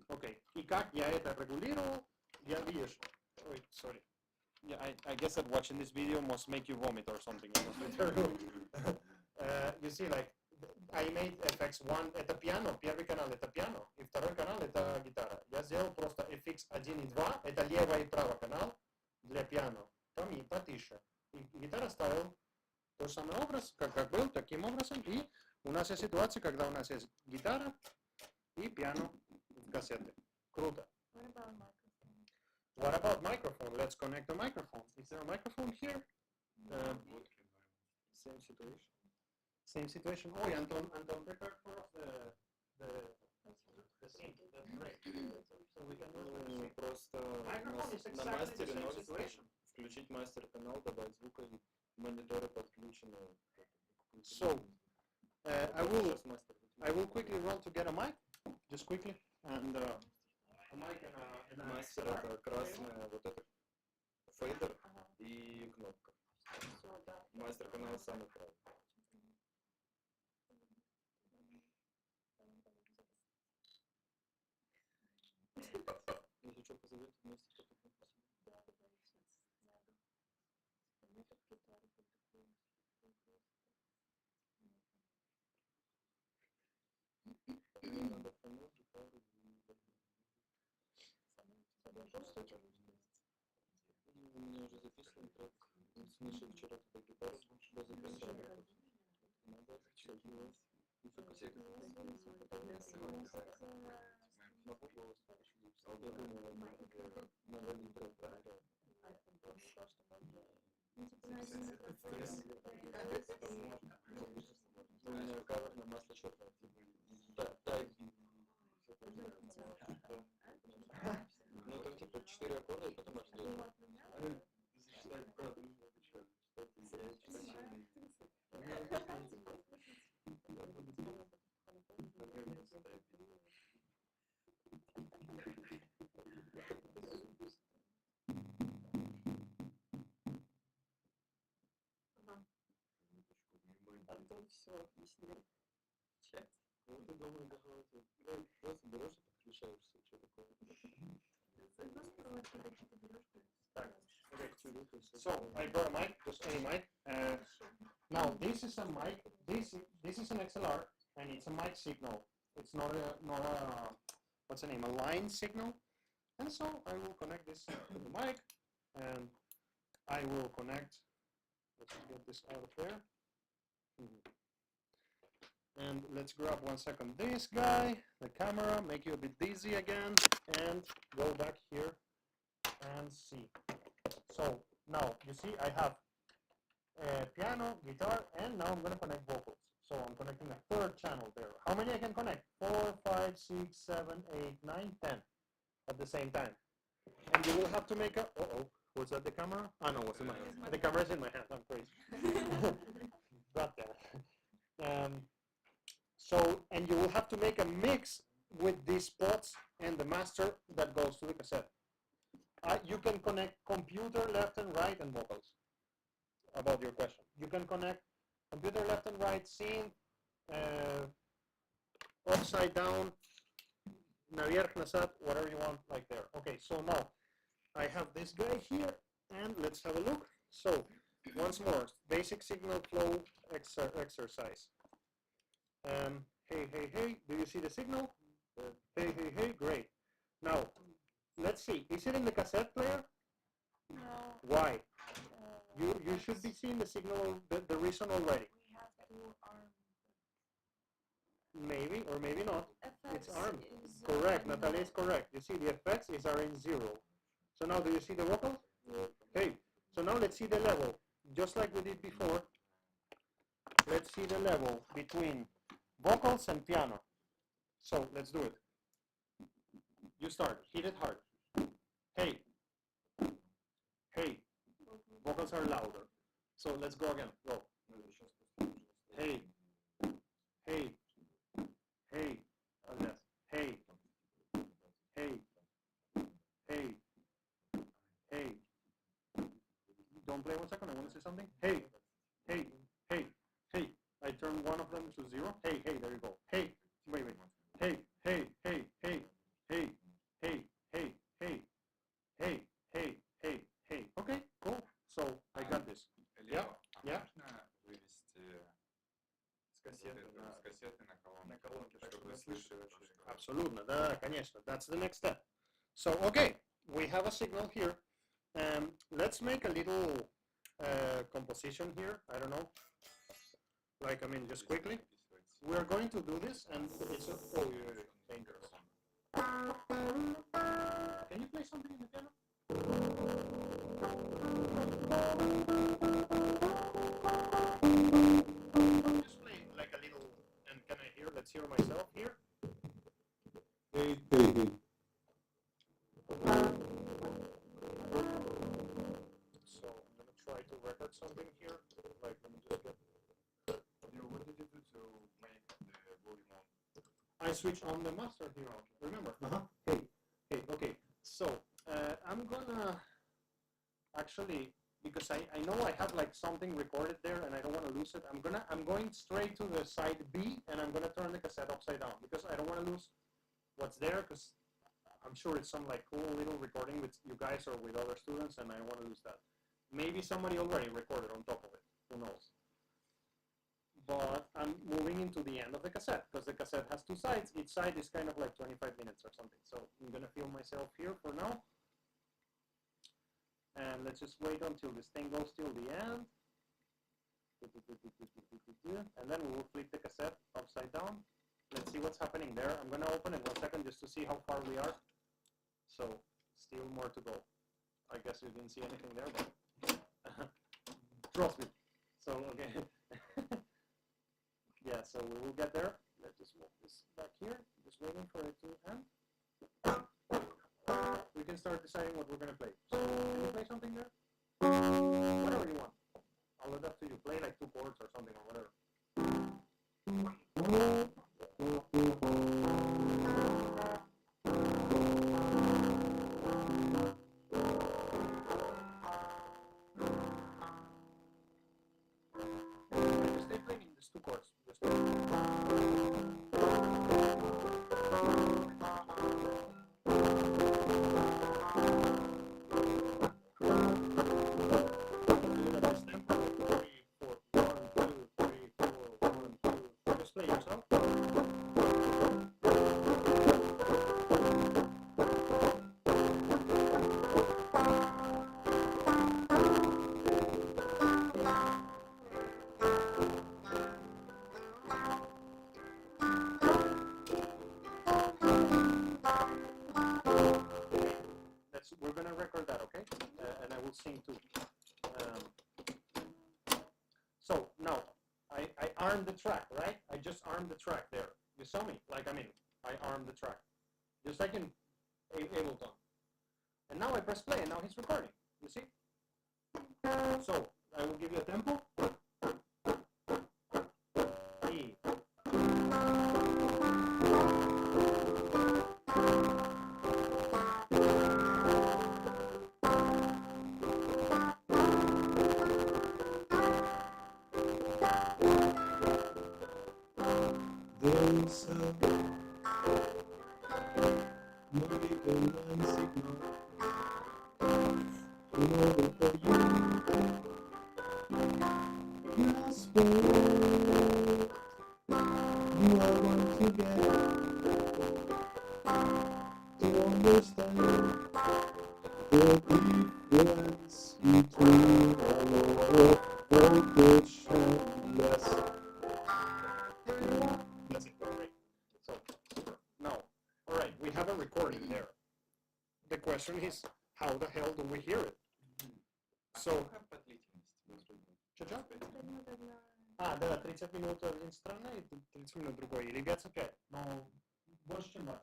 Окей. И как я это регулировал, я видишь. Ой, sorry. Yeah, I guess that watching this video must make you vomit or something. You see, like, I made FX1, это пиано, первый канал это пиано, и второй канал это гитара. Я сделал просто FX1 и 2, это левый и правый канал для пиано. Там и потише. И гитара ставил тот же самый образ, как был, таким образом. И у нас есть ситуация, когда у нас есть гитара и пиано в кассете. Круто. What about microphone? Let's connect the microphone. Is there a microphone here? Same situation. Same situation. Oh, Anton prepared for us the sync, the break. So we can use
Просто
microphone is
на
exactly the
мастере
same
ноль
situation.
включить мастер-канал, добавить звука и мониторы подключены.
So, I will quickly run to get a mic, just quickly, and a mic and a
Мастер это красная вот это фейдер и кнопка. Мастер-канал самый правый. Если что, позовете вместе. Надо фонарь, гитару у меня уже записан трек. Слышал вчера такой гитару, что записали. Надо чек делать. Могу голос. Я думаю, наводить трек. У меня кавер на масло черное. Дай. Ну там типа 4 аккорда и потом отслеживать.
Все объяснил.
Ну ты дома доходишь. Просто берешь и подключаешься. Что такое?
So I brought a mic, just any mic. Now this is a mic. This is an XLR, and it's a mic signal. It's not a what's the name? A line signal. And so I will connect this to the mic, and I will connect. Let's get this out of there. And let's grab 1 second this guy, the camera, make you a bit dizzy again, and go back here and see. So now you see I have piano, guitar, and now I'm going to connect vocals. So I'm connecting a third channel there. How many I can connect? 4, 5, 6, 7, 8, 9, 10 at the same time. And you will have to make a... Was that the camera? Ah, no, it was in my hand. The camera is in my hand. I'm crazy. Got that. So, and you will have to make a mix with these spots and the master that goes to the cassette. You can connect computer left and right and vocals. About your question, you can connect computer left and right, scene, upside down, наверх, назад, whatever you want, like there. Okay, so now I have this guy here, and let's have a look. So once more, basic signal flow exercise. Hey, do you see the signal? Hey, great. Now, let's see, is it in the cassette player?
No.
Why? You should be seeing the signal, the reason already.
We have to arm.
Maybe, or maybe not. It's
FX
armed.
is,
Correct, Natalia is correct. You see the effects are in 0. So now do you see the vocals? Hey, so now let's see the level. Just like we did before, let's see the level between vocals and piano. So let's do it. You start, hit it hard. Hey, vocals are louder. So let's go again, go. Hey, yes. Hey, don't play 1 second, I want to say something. Hey, to 0. Hey, hey, there you go. Hey, wait. Hey, hey, hey, hey, hey, hey, hey, hey, hey, hey, hey, hey. Okay, cool. So I got this.
Лео,
Yeah.
можно вывести
С кассеты
с кассеты на колонку?
на колонке, так
Чтобы
чтобы слышали
слышали
вообще.
то, что...
Absolutely. Да, конечно. That's the next step. So, okay, we have a signal here. Let's make a little composition here. I don't know. Like, I mean, just quickly. We are going to do this, and it's a... Oh, yeah, dangerous. Can you play something in the piano? Just play like a little, and can I hear? Let's hear myself here.
Hey, hey, hey.
So I'm gonna try to record something here. Like, let me just get.
What did you do to make the volume on?
I switch on the master here. Remember? Hey, hey. Okay. So I'm gonna actually, because I know I have like something recorded there and I don't want to lose it. I'm going straight to the side B and I'm gonna turn the cassette upside down because I don't want to lose what's there because I'm sure it's some like cool little recording with you guys or with other students and I don't want to lose that. Maybe somebody already recorded on top of it. Who knows? But I'm moving into the end of the cassette because the cassette has two sides. Each side is kind of like 25 minutes or something. So I'm gonna film myself here for now. And let's just wait until this thing goes till the end. And then we will flip the cassette upside down. Let's see what's happening there. I'm gonna open it 1 second just to see how far we are. So still more to go. I guess you didn't see anything there, but trust me. So okay. Yeah, so we will get there. Let's just move this back here. Just waiting for it to end. We can start deciding what we're gonna play. So can you play something there? Whatever you want. I'll let up to you. Play like 2 chords or something or whatever. Just stay playing in these 2 chords. Just Just play yourself. We're gonna record that, okay? And I will sing too. So now I armed the track, right? I just armed the track there. You saw me? Like, I mean, I armed the track. Just like in Ableton. And now I press play and now he's recording. You see? So I will give you a tempo. E.
There's a mobile line signal in order for you. Just wait, you are going to get to understand the difference between a lower voltage and less.
That's it. Great. So now, all right, we have a recording there. The question is, how the hell do we hear it? So,
Как по длительности?
что? А, да, 30 минут один стороны и 30 минут другой. Или 25. Но больше, чем 20.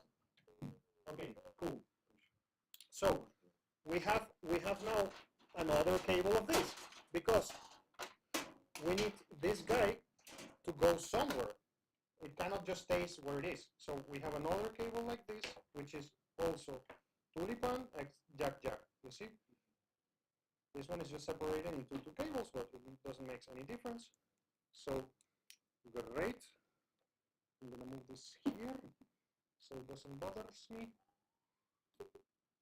Okay, cool. So, we have now another cable of this because we need this guy to go somewhere. It cannot just stay where it is. So we have another cable like this, which is also tulipan, jack. You see? This one is just separated into 2 cables, but it doesn't make any difference. So great. I'm gonna move this here so it doesn't bother me.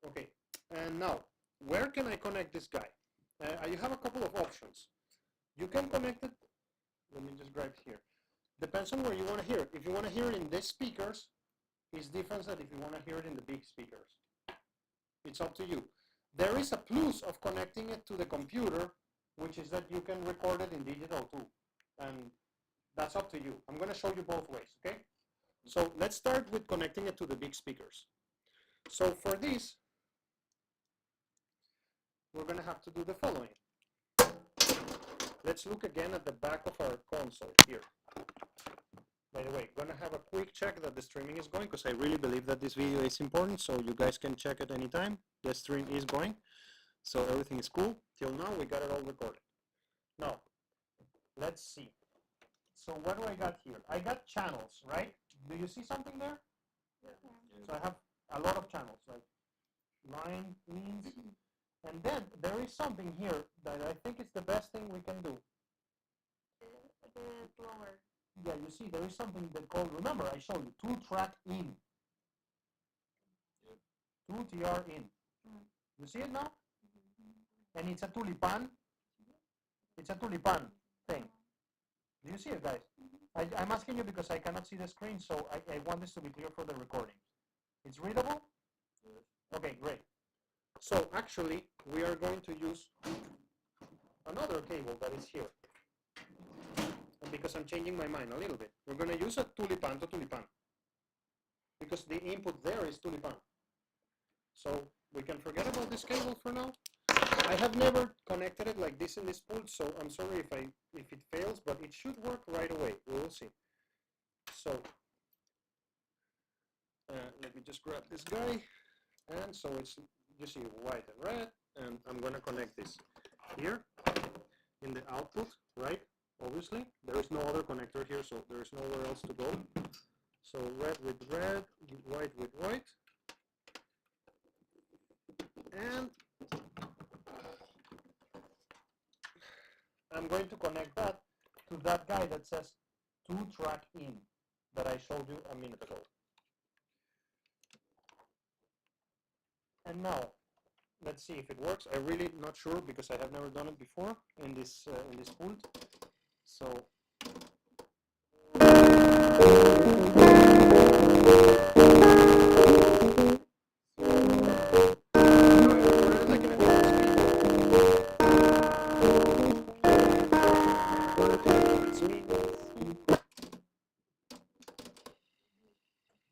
Okay, and now where can I connect this guy? You have a couple of options. You can connect it. Let me just grab here. Depends on where you want to hear it. If you want to hear it in these speakers, it's different than if you want to hear it in the big speakers. It's up to you. There is a plus of connecting it to the computer, which is that you can record it in digital too. And that's up to you. I'm going to show you both ways, okay? So let's start with connecting it to the big speakers. So for this, we're going to have to do the following. Let's look again at the back of our console here. By the way, I'm going to have a quick check that the streaming is going, because I really believe that this video is important, so you guys can check it anytime. The stream is going, so everything is cool. Till now, we got it all recorded. Now, let's see. So what do I got here? I got channels, right? Do you see something there?
Yeah.
So I have a lot of channels, like line, means, and then there is something here that I think is the best thing we can do.
The blower.
Yeah, you see, there is something that called, remember, I showed you, 2-track in. 2TR in. You see it now? And it's a tulipan. It's a tulipan thing. Do you see it, guys? I'm asking you because I cannot see the screen, so I want this to be clear for the recording. It's readable? Okay, great. So actually, we are going to use another cable that is here. And because I'm changing my mind a little bit, we're going to use a tulipan to tulipan. Because the input there is tulipan. So we can forget about this cable for now. I have never connected it like this in this pult, so I'm sorry if it fails, but it should work right away. We will see. So let me just grab this guy, and so it's, you see, white and red, and I'm gonna connect this here in the output, right? Obviously, there is no other connector here, so there is nowhere else to go. So red with red, white with white, and I'm going to connect that to that guy that says 2-track in that I showed you a minute ago. And now, let's see if it works. I'm really not sure because I have never done it before in this pult. So.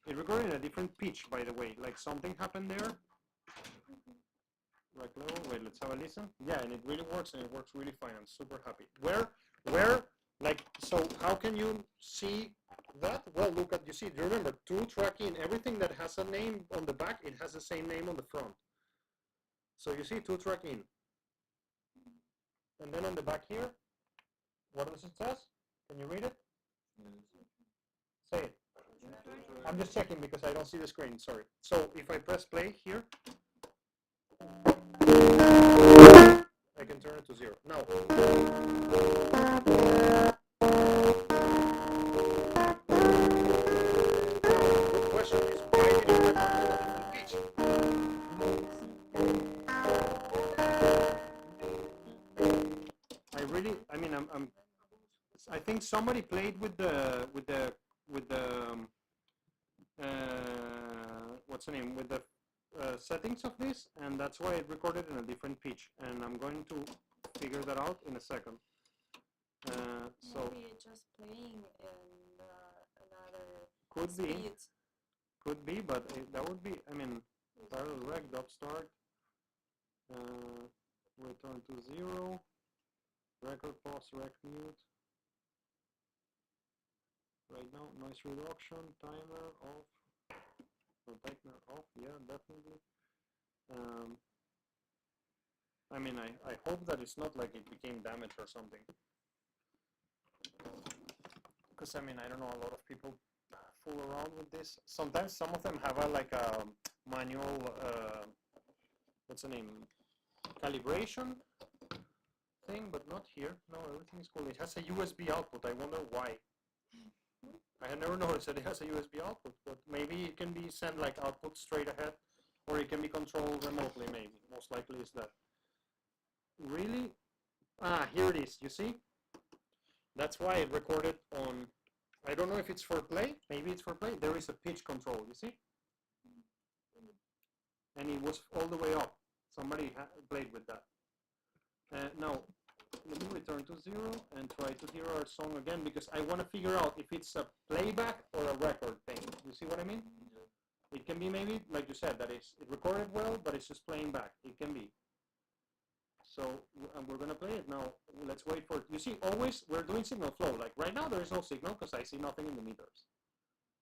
It recorded in a different pitch, by the way. Like something happened there. Right level. Wait, let's have a listen. Yeah, and it really works, and it works really fine. I'm super happy. Where, like, so how can you see that? Well, look at, you see, do you remember 2-track in? Everything that has a name on the back, it has the same name on the front. So you see 2-track in. And then on the back here, what does it say? Can you read it? Say it. I'm just checking because I don't see the screen, sorry. So if I press play here, I can turn it to 0. Now, the question is, why did it record in a different pitch? I think somebody played with the what's the name, with the settings of this, and that's why it recorded in a different pitch, and I'm going to figure that out in a second. So
maybe just playing in another
could be, but that would be, I mean, parallel rec, dub start, return to 0, record pause, rec mute. Right now, noise reduction, timer off, or timer off, yeah, definitely. I mean, I hope that it's not like it became damaged or something. Because, I mean, I don't know, a lot of people fool around with this. Sometimes some of them have like a manual, what's the name, calibration thing, but not here. No, everything is cool. It has a USB output. I wonder why. I had never noticed that it has a USB output, but maybe it can be sent like output straight ahead, or it can be controlled remotely maybe. Most likely is that. Really? Ah, here it is, you see? That's why it recorded on, I don't know if it's for play, maybe it's for play. There is a pitch control, you see? And it was all the way up. Somebody played with that. Now, let me return to 0 and try to hear our song again, because I want to figure out if it's a playback or a record thing. You see what I mean? It can be maybe, like you said, that it recorded well, but it's just playing back. It can be. So we're going to play it now. Let's wait for it. You see, always we're doing signal flow. Like right now there is no signal because I see nothing in the meters.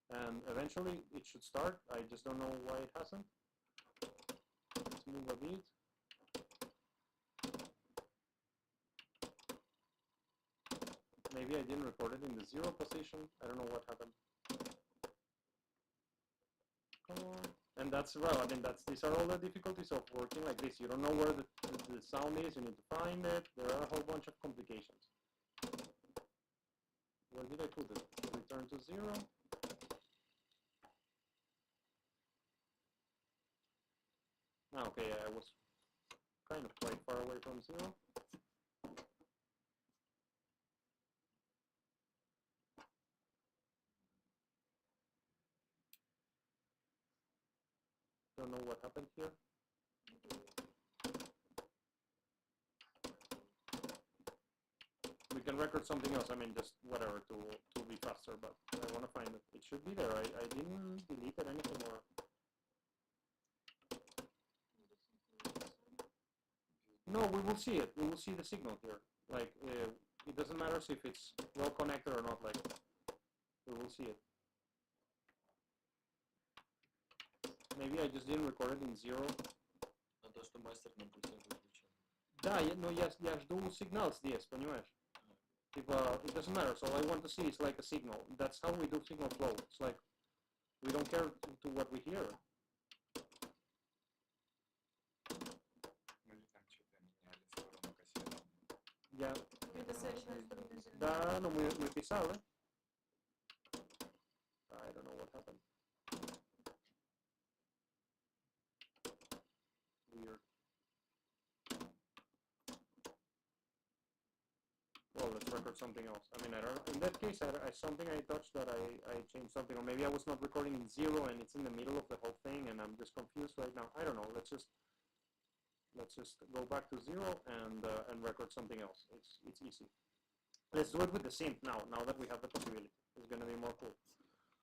And eventually it should start. I just don't know why it hasn't. Let's move a bit. Maybe I didn't record it in the 0 position. I don't know what happened. Come on. And that's right. I mean, these are all the difficulties of working like this. You don't know where the sound is. You need to find it. There are a whole bunch of complications. Where did I put it? Return to 0. Okay, I was kind of quite far away from 0. Don't know what happened here. We can record something else. I mean, just whatever to be faster, but I want to find it. It should be there. I didn't delete it anything or. No, we will see it. We will see the signal here. Like, it doesn't matter if it's well connected or not. Like, we will see it. Maybe I just didn't record it in 0.
А то, что мастер на пути выключил.
Да, но я жду сигнал здесь, понимаешь? Типа, it doesn't matter. So all I want to see is like a signal. That's how we do signal flow. It's like, we don't care to what we hear. Я... Да, но мы писали. I don't know what happened. Weird. Well, let's record something else. I mean, I don't know. In that case, something I touched that I changed something, or maybe I was not recording in 0 and it's in the middle of the whole thing and I'm just confused right now. I don't know. Let's just go back to 0 and record something else. It's easy. Let's do it with the synth now that we have the possibility. It's going to be more cool.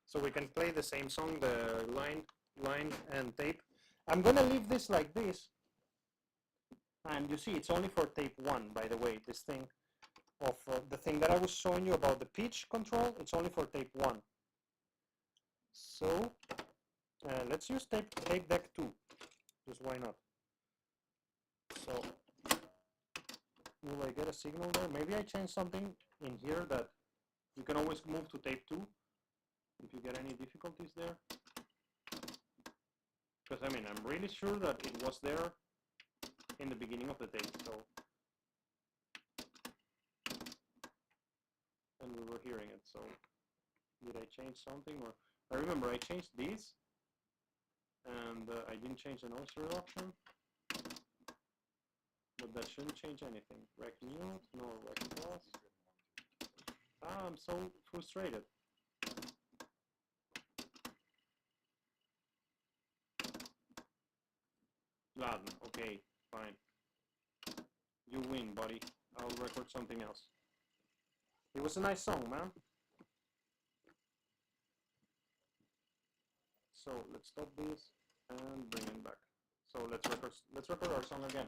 So we can play the same song, the line and tape. I'm going to leave this like this. And you see, it's only for tape 1, by the way, this thing of the thing that I was showing you about the pitch control, it's only for tape 1. So let's use tape deck 2. Just why not? So will I get a signal there? Maybe I changed something in here that you can always move to tape 2 if you get any difficulties there. Because I mean, I'm really sure that it was there in the beginning of the tape. So, and we were hearing it. So, did I change something? Or I remember I changed these, and I didn't change the noise reduction. But that shouldn't change anything. Rec mute, no rec plus. Ah, I'm so frustrated. Ladna, okay, fine. You win, buddy. I'll record something else. It was a nice song, man. So let's stop this and bring it back. So let's record our song again.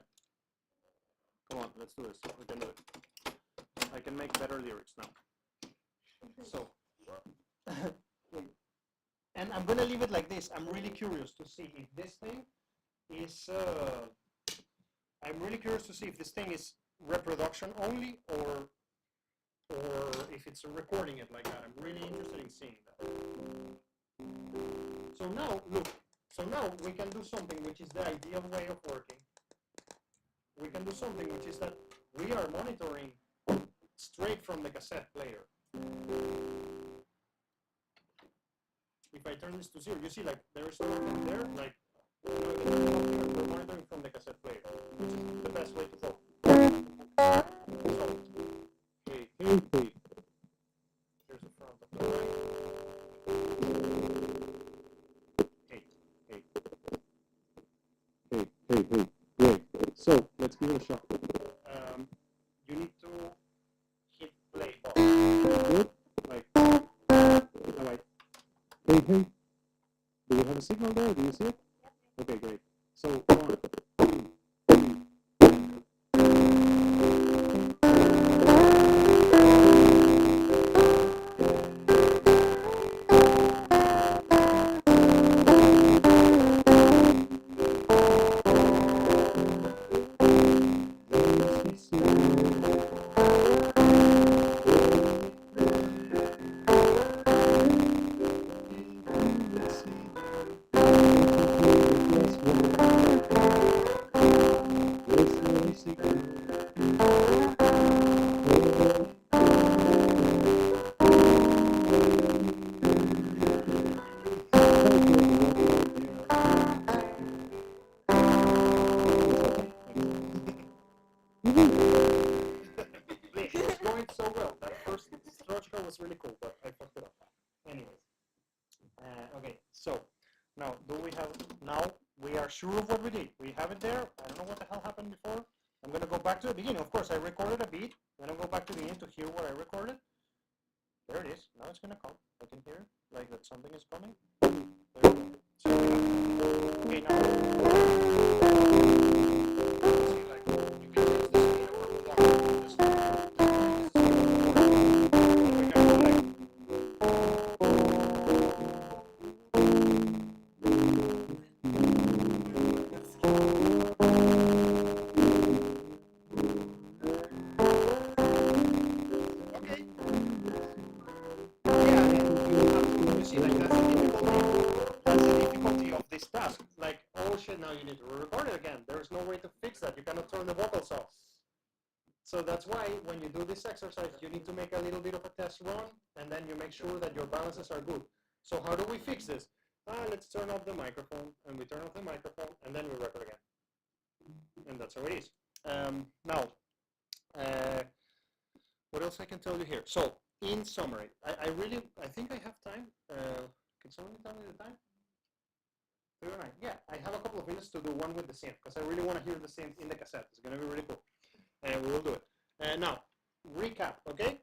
Come on, let's do this. We can do it. I can make better lyrics now. So, and I'm gonna leave it like this. I'm really curious to see if this thing is. I'm really curious to see if this thing is reproduction only or if it's recording it like that. I'm really interested in seeing that. So now, look. So now we can do something which is the ideal way of working. We can do something which is that we are monitoring straight from the cassette player. I turn this to 0, you see like there is nothing there, like you know, if you turn it up here, we're monitoring from the cassette player, which is the best way to go. So, hey, here's the front of the mic. Great. So let's give it a shot. You need to hit play button. Good. Like, alright. Hey. Do you have a signal there? Do you see it? Okay, great. So 1, 2, 3. Sure of what we did. We have it there. I don't know what the hell happened before. I'm going to go back to the beginning. Of course, I recorded a beat. I'm going to go back to the end to hear what I recorded. There it is. Now it's going to come. I can hear like that something is coming. There we go. So okay, now. See, like, you can change the speed of the block. Just So that's why when you do this exercise, you need to make a little bit of a test run, and then you make sure that your balances are good. So how do we fix this? Let's turn off the microphone, and we turn off the microphone, and then we record again. And that's how it is. Now, what else I can tell you here? So, in summary, I think I have time. Can someone tell me the time? 3:09. Yeah, I have a couple of minutes to do one with the synth, because I really want to hear the synth in the cassette. It's going to be really cool. And we will do it. Now, recap, okay?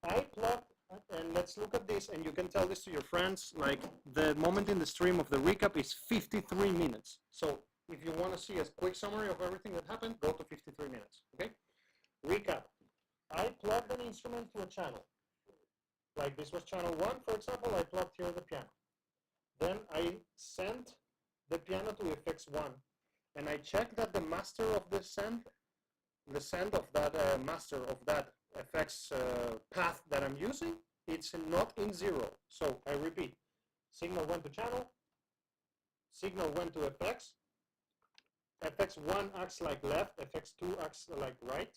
I plugged, and let's look at this, and you can tell this to your friends, like the moment in the stream of the recap is 53 minutes. So if you want to see a quick summary of everything that happened, go to 53 minutes, okay? Recap. I plugged an instrument to a channel. Like this was channel 1, for example, I plugged here the piano. Then I sent the piano to FX1, and I checked that the master of the send of that master of that FX path that I'm using, it's not in 0. So I repeat, signal went to channel, signal went to FX, FX1 acts like left, FX2 acts like right,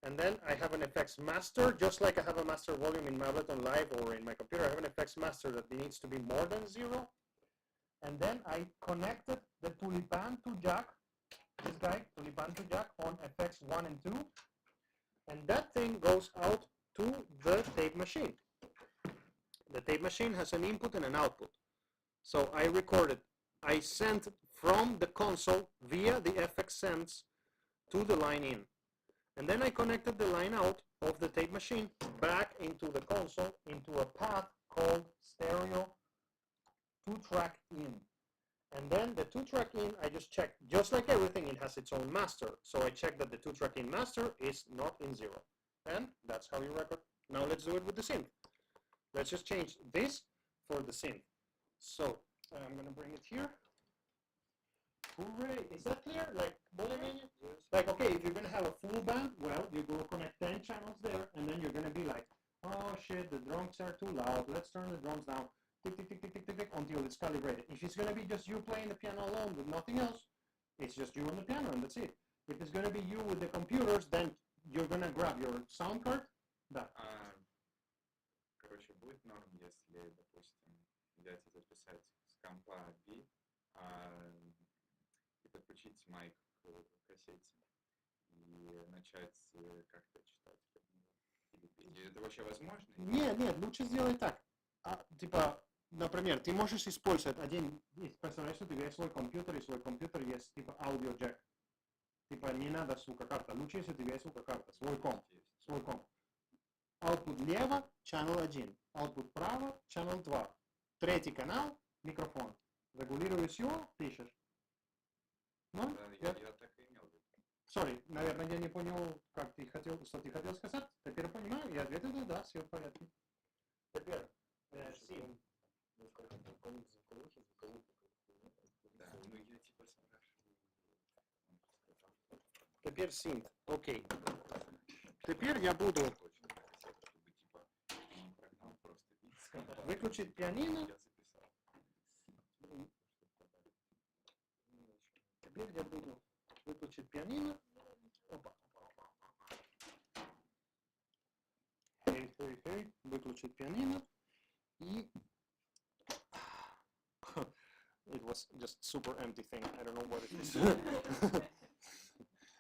and then I have an FX master, just like I have a master volume in my Ableton Live or in my computer, I have an FX master that needs to be more than 0, and then I connected the Tulipan to jack, this guy, Tulipan to jack on FX1 and 2, and that thing goes out to the tape machine. The tape machine has an input and an output. So I recorded, I sent from the console via the FX sends to the line in. And then I connected the line out of the tape machine back into the console into a path called stereo 2-track in. And then the 2-track in, I just checked, just like everything, it has its own master. So I checked that the 2-track in master is not in 0. And that's how you record. Now let's do it with the synth. Let's just change this for the synth. So I'm going to bring it here. Hooray! Is that clear? Like, like, okay, if you're going to have a full band, well, you go connect 10 channels there, and then you're going to be like, oh shit, the drums are too loud. Let's turn the drums down. Tick, tick, tick, tick, tick, tick, tick, until it's calibrated. If it's going to be just you playing the piano alone with nothing else, it's just you on the piano, and that's it. If it's going to be you with the computers, then you're going to grab your sound card. Да.
Короче, будет норм, если, допустим, взять и записать с компа бит, и подключить майк к кассете и начать как-то читать или петь. И это вообще возможно?
Нет, лучше сделай так. Типа, например, ты можешь использовать представляешь, что у тебя есть свой компьютер, и свой компьютер есть типа аудиоджек. Типа, не надо звукокарта. Лучше, если у тебя есть звукокарта. Свой комп. Output лево, channel 1. Output право, channel 2. Третий канал, микрофон. Регулируешь его, пишешь. Ну,
я так и имел в виду.
Sorry, наверное, я не понял, что ты хотел сказать. Теперь понимаю, я ответил, да, все в порядке. Теперь, син.
Да, ну я типа спрашиваю.
Теперь синт. Окей. Теперь я буду выключить пианино. Теперь я буду выключить пианино. Опа. Хей. Выключить пианино. И... It was just super empty thing. I don't know what it is.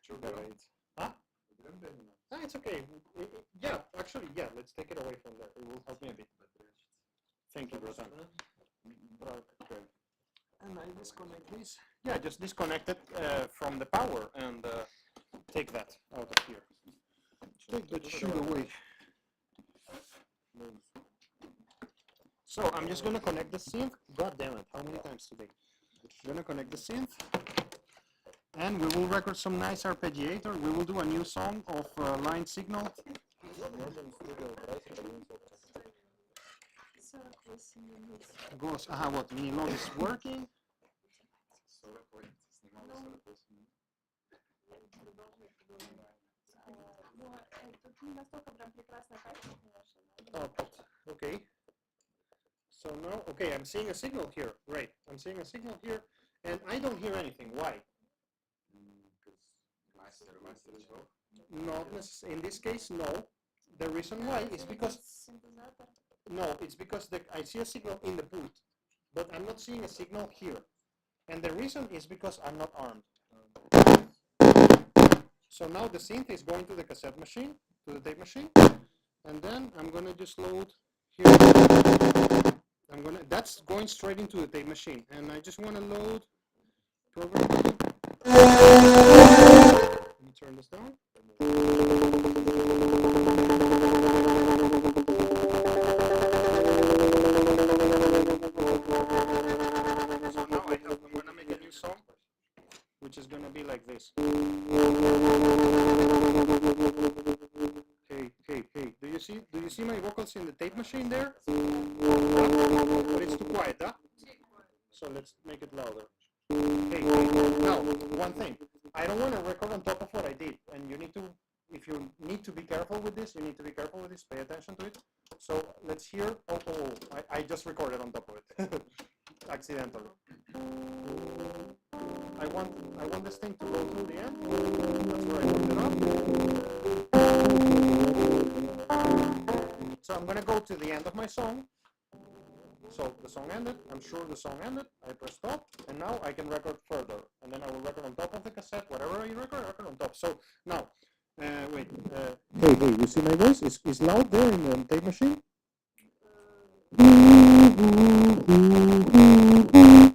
Right. Huh? It's okay. Yeah, actually, yeah. Let's take it away from there. It will help me a bit. Thank you, brother. And I disconnect this. Yeah, just disconnect it from the power and take that out of here. Take that shit away. So I'm just gonna connect the synth. God damn it! How many times today? I'm gonna connect the synth, and we will record some nice arpeggiator. We will do a new song of line signal. Goes. Вот, mini-log is working. Okay. So now, okay, I'm seeing a signal here. Right, I'm seeing a signal here, and I don't hear anything. Why? Not necessarily. In this case, no. The reason why is because it's because I see a signal in the pult, but I'm not seeing a signal here, and the reason is because I'm not armed. So now the synth is going to the cassette machine, to the tape machine, and then I'm gonna just load here. That's going straight into the tape machine, and I just want to load programming. Let me turn this down. So now I'm gonna make a new song, which is gonna be like this. Hey. Do you see my vocals in the tape machine there? But it's too quiet, huh? So let's make it louder. Hey. Now, one thing. I don't want to record on top of what I did, and if you need to be careful with this, pay attention to it. So let's hear, I just recorded on top of it, accidentally. I want this thing to go through the end. That's where I hooked it up. So I'm gonna go to the end of my song. So the song ended, I'm sure the song ended, I press stop, and now I can record further. And then I will record on top of the cassette, whatever you record on top. So now, wait, hey, you see my voice? Is loud there in the tape machine?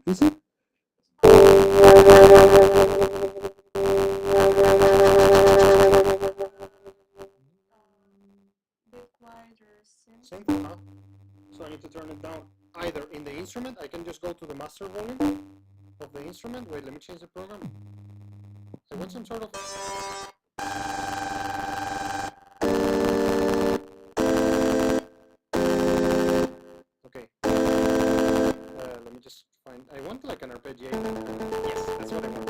Is it? Simple, huh? So I need to turn it down either in the instrument. I can just go to the master volume of the instrument. Wait, let me change the program. I want some sort of... Okay. Let me just find... I want like an arpeggiator. Yes, that's what I want.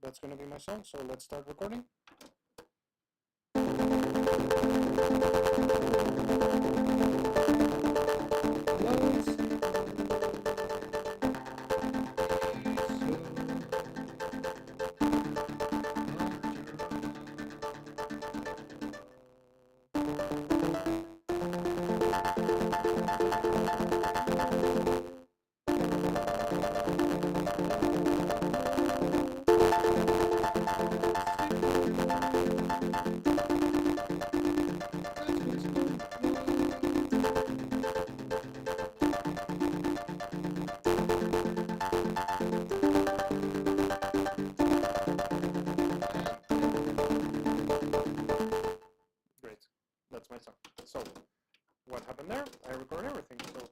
That's going to be my song, so let's start recording.
that's my song. So what happened there? I record everything. So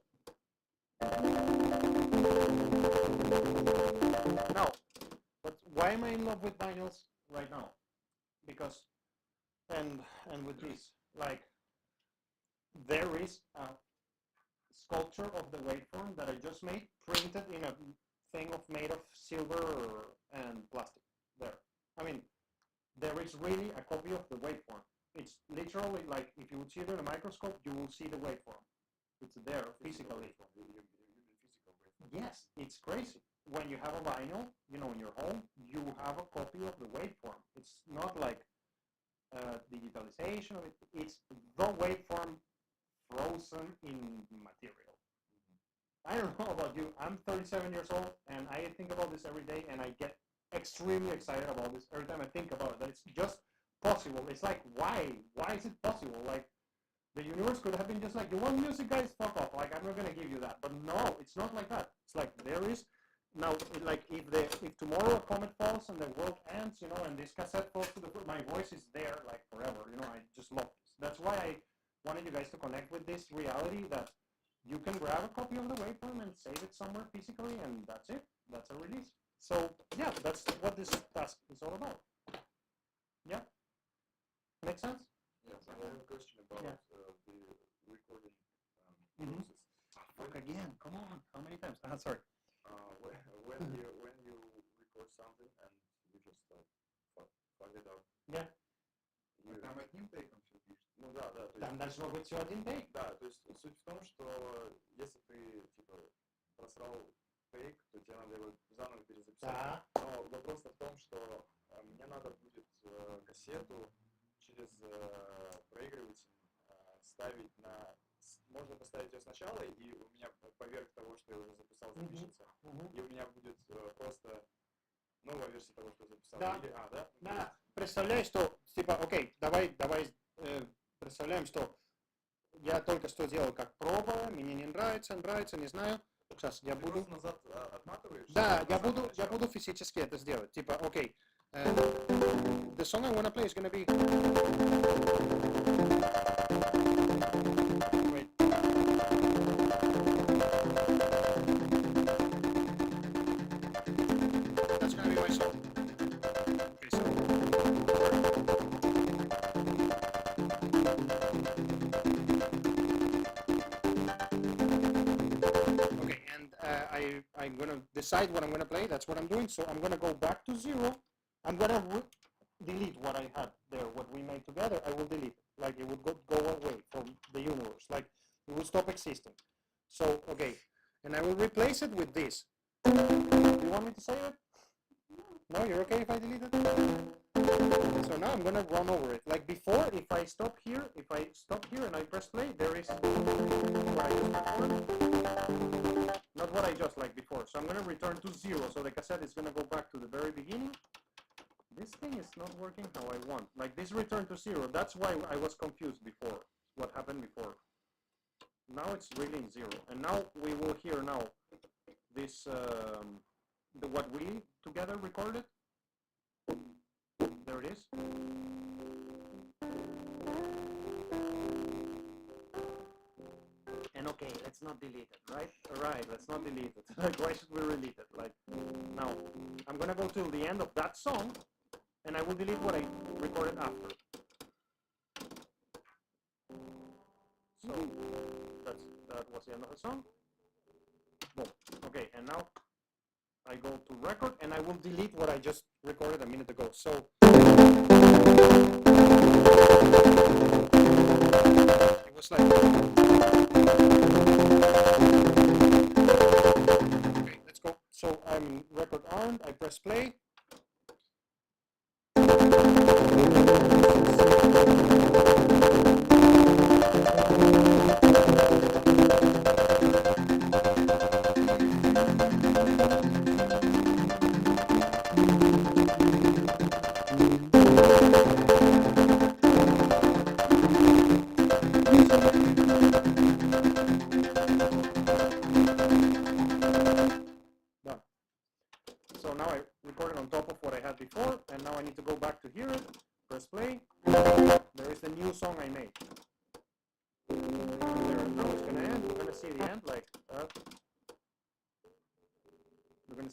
now, but why am I in love with vinyls right now? Because and with this, like, there is a sculpture of the waveform that I just made, printed in a thing made of silver and plastic. There, I mean, there is really a copy of the waveform. It's literally like if you would see it in a microscope, you will see the waveform. It's there physically. Yes, it's crazy. When you have a vinyl, you know, in your home, you have a copy of the waveform. It's not like digitalization of it. It's the waveform frozen in material. I don't know about you. I'm 37 years old, and I think about this every day, and I get extremely excited about this every time I think about it. That it's just possible. It's like, why? Why is it possible? Like, the universe could have been just like, you want music, guys? Fuck off. Like, I'm not gonna give you that. But no, it's not like that. It's like there is now. Like, if tomorrow a comet falls and the world ends, you know, and this cassette falls to the floor, my voice is there like forever. You know, I just love this. That's why I wanted you guys to connect with this reality that you can grab a copy of the waveform and save it somewhere physically, and that's it. That's a release. So yeah, that's what this task is all about. Yeah, make sense?
Yes, I have a question about the recording
Mhm.
process.
Fuck again, come on. How many times? Sorry.
When you record something and you just fuck it up.
Yeah.
Там одним тейком все пишешь.
Ну да, то есть,
Там должно быть все один тейк.
да, то есть суть в том, что если ты типа просрал тейк, то тебе надо его заново перезаписать.
Да.
Но вопрос в том, что мне надо будет кассету через проигрыватель ставить на... Можно поставить ее сначала, и у меня поверх того, что я уже записал, запишется. И у меня будет просто новая версия того, что я записал.
Да.
Или, да?
Да. Представляй, что, типа, окей, давай, представляем, что я только что делал как проба, мне не нравится, не знаю. Сейчас я буду...
Просто назад отматываешь?
Да, я буду физически это сделать. Типа, окей, the song I wanna play is gonna be... Wait. That's gonna be my song. Okay, so... Okay, and I'm gonna decide what I'm gonna play. That's what I'm doing. So I'm gonna go back to 0. I'm gonna delete what I had there, what we made together. I will delete it. Like, it would go away from the universe. Like, it will stop existing. So, okay, and I will replace it with this. Do you want me to save it? No, you're okay if I delete it? So now I'm gonna run over it. Like before, if I stop here and I press play, there is what I just recorded. Not what I just like before. So I'm gonna return to 0. So the cassette is gonna go back to the very beginning. This thing is not working how I want. Like this return to 0. That's why I was confused before. What happened before? Now it's really in 0. And now we will hear now this what we together recorded. There it is. And okay, let's not delete it, right? Right, let's not delete it. Like, why should we delete it? Like, now, I'm gonna go till the end of that song, and I will delete what I recorded after. So, that was the end of the song. Boom. Okay, and now I go to record, and I will delete what I just recorded a minute ago. So, it was like... Okay, let's go. So I'm record armed, I press play. Done. So now I recorded on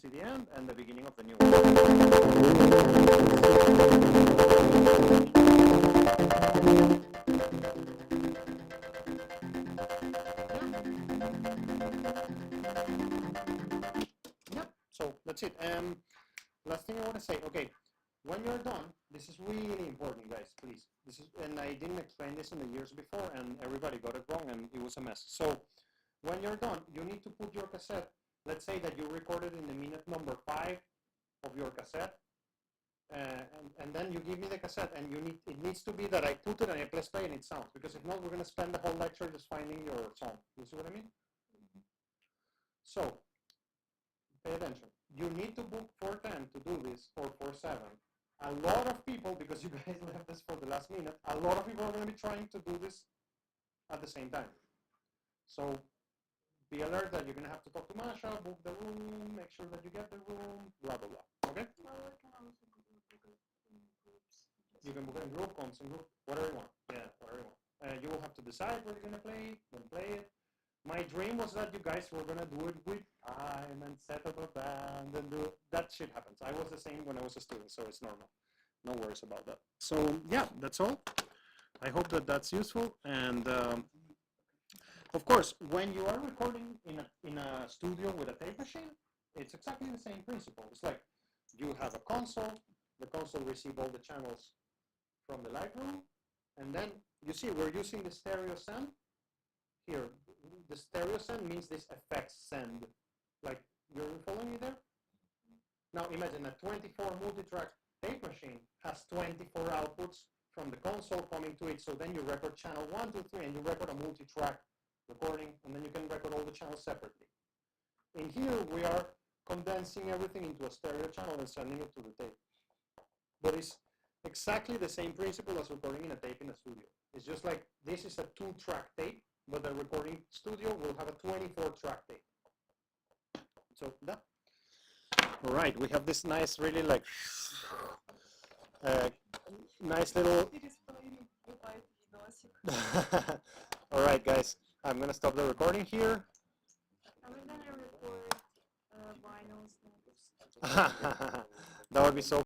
see the end and the beginning of the new one. Yep, so that's it. Last thing I want to say, okay, when you're done, this is really important, guys, please. This is, and I didn't explain this in the years before, and everybody got it wrong, and it was a mess. So when you're done, you need to put your cassette. Let's say that you recorded in the minute number 5 of your cassette, and then you give me the cassette, and it needs to be that I put it and I press play and it sounds, because if not, we're going to spend the whole lecture just finding your song. You see what I mean? So pay attention. You need to book 4:10 to do this, or 4:07. A lot of people, because you guys left this for the last minute, a lot of people are going to be trying to do this at the same time. So be alert that you're going to have to talk to Masha, book the room, make sure that you get the room, blah, blah, blah. Okay?
Well, I can also book it in groups.
You can book it in group, comps in group, whatever you want. Yeah, whatever you want. You will have to decide what you're going to play, then play it. My dream was that you guys were going to do it with time and set up a band and do it. That shit happens. I was the same when I was a student, so it's normal. No worries about that. So, yeah, that's all. I hope that that's useful. And, of course, when you are recording in a studio with a tape machine, it's exactly the same principle. It's like you have a console. The console receives all the channels from the Lightroom. And then, you see, we're using the stereo send. Here, the stereo send means this effects send. Like, you're following me there? Now imagine a 24 multi-track tape machine has 24 outputs from the console coming to it. So then you record channel 1, 2, 3, and you record a multi-track recording, and then you can record all the channels separately. In here, we are condensing everything into a stereo channel and sending it to the tape. But it's exactly the same principle as recording in a tape in a studio. It's just like this is a 2-track tape, but the recording studio will have a 24-track tape. So that. All right, we have this nice, really like, nice little. All right, guys, I'm gonna stop the recording here.
Are we gonna record vinyls next?
That would be so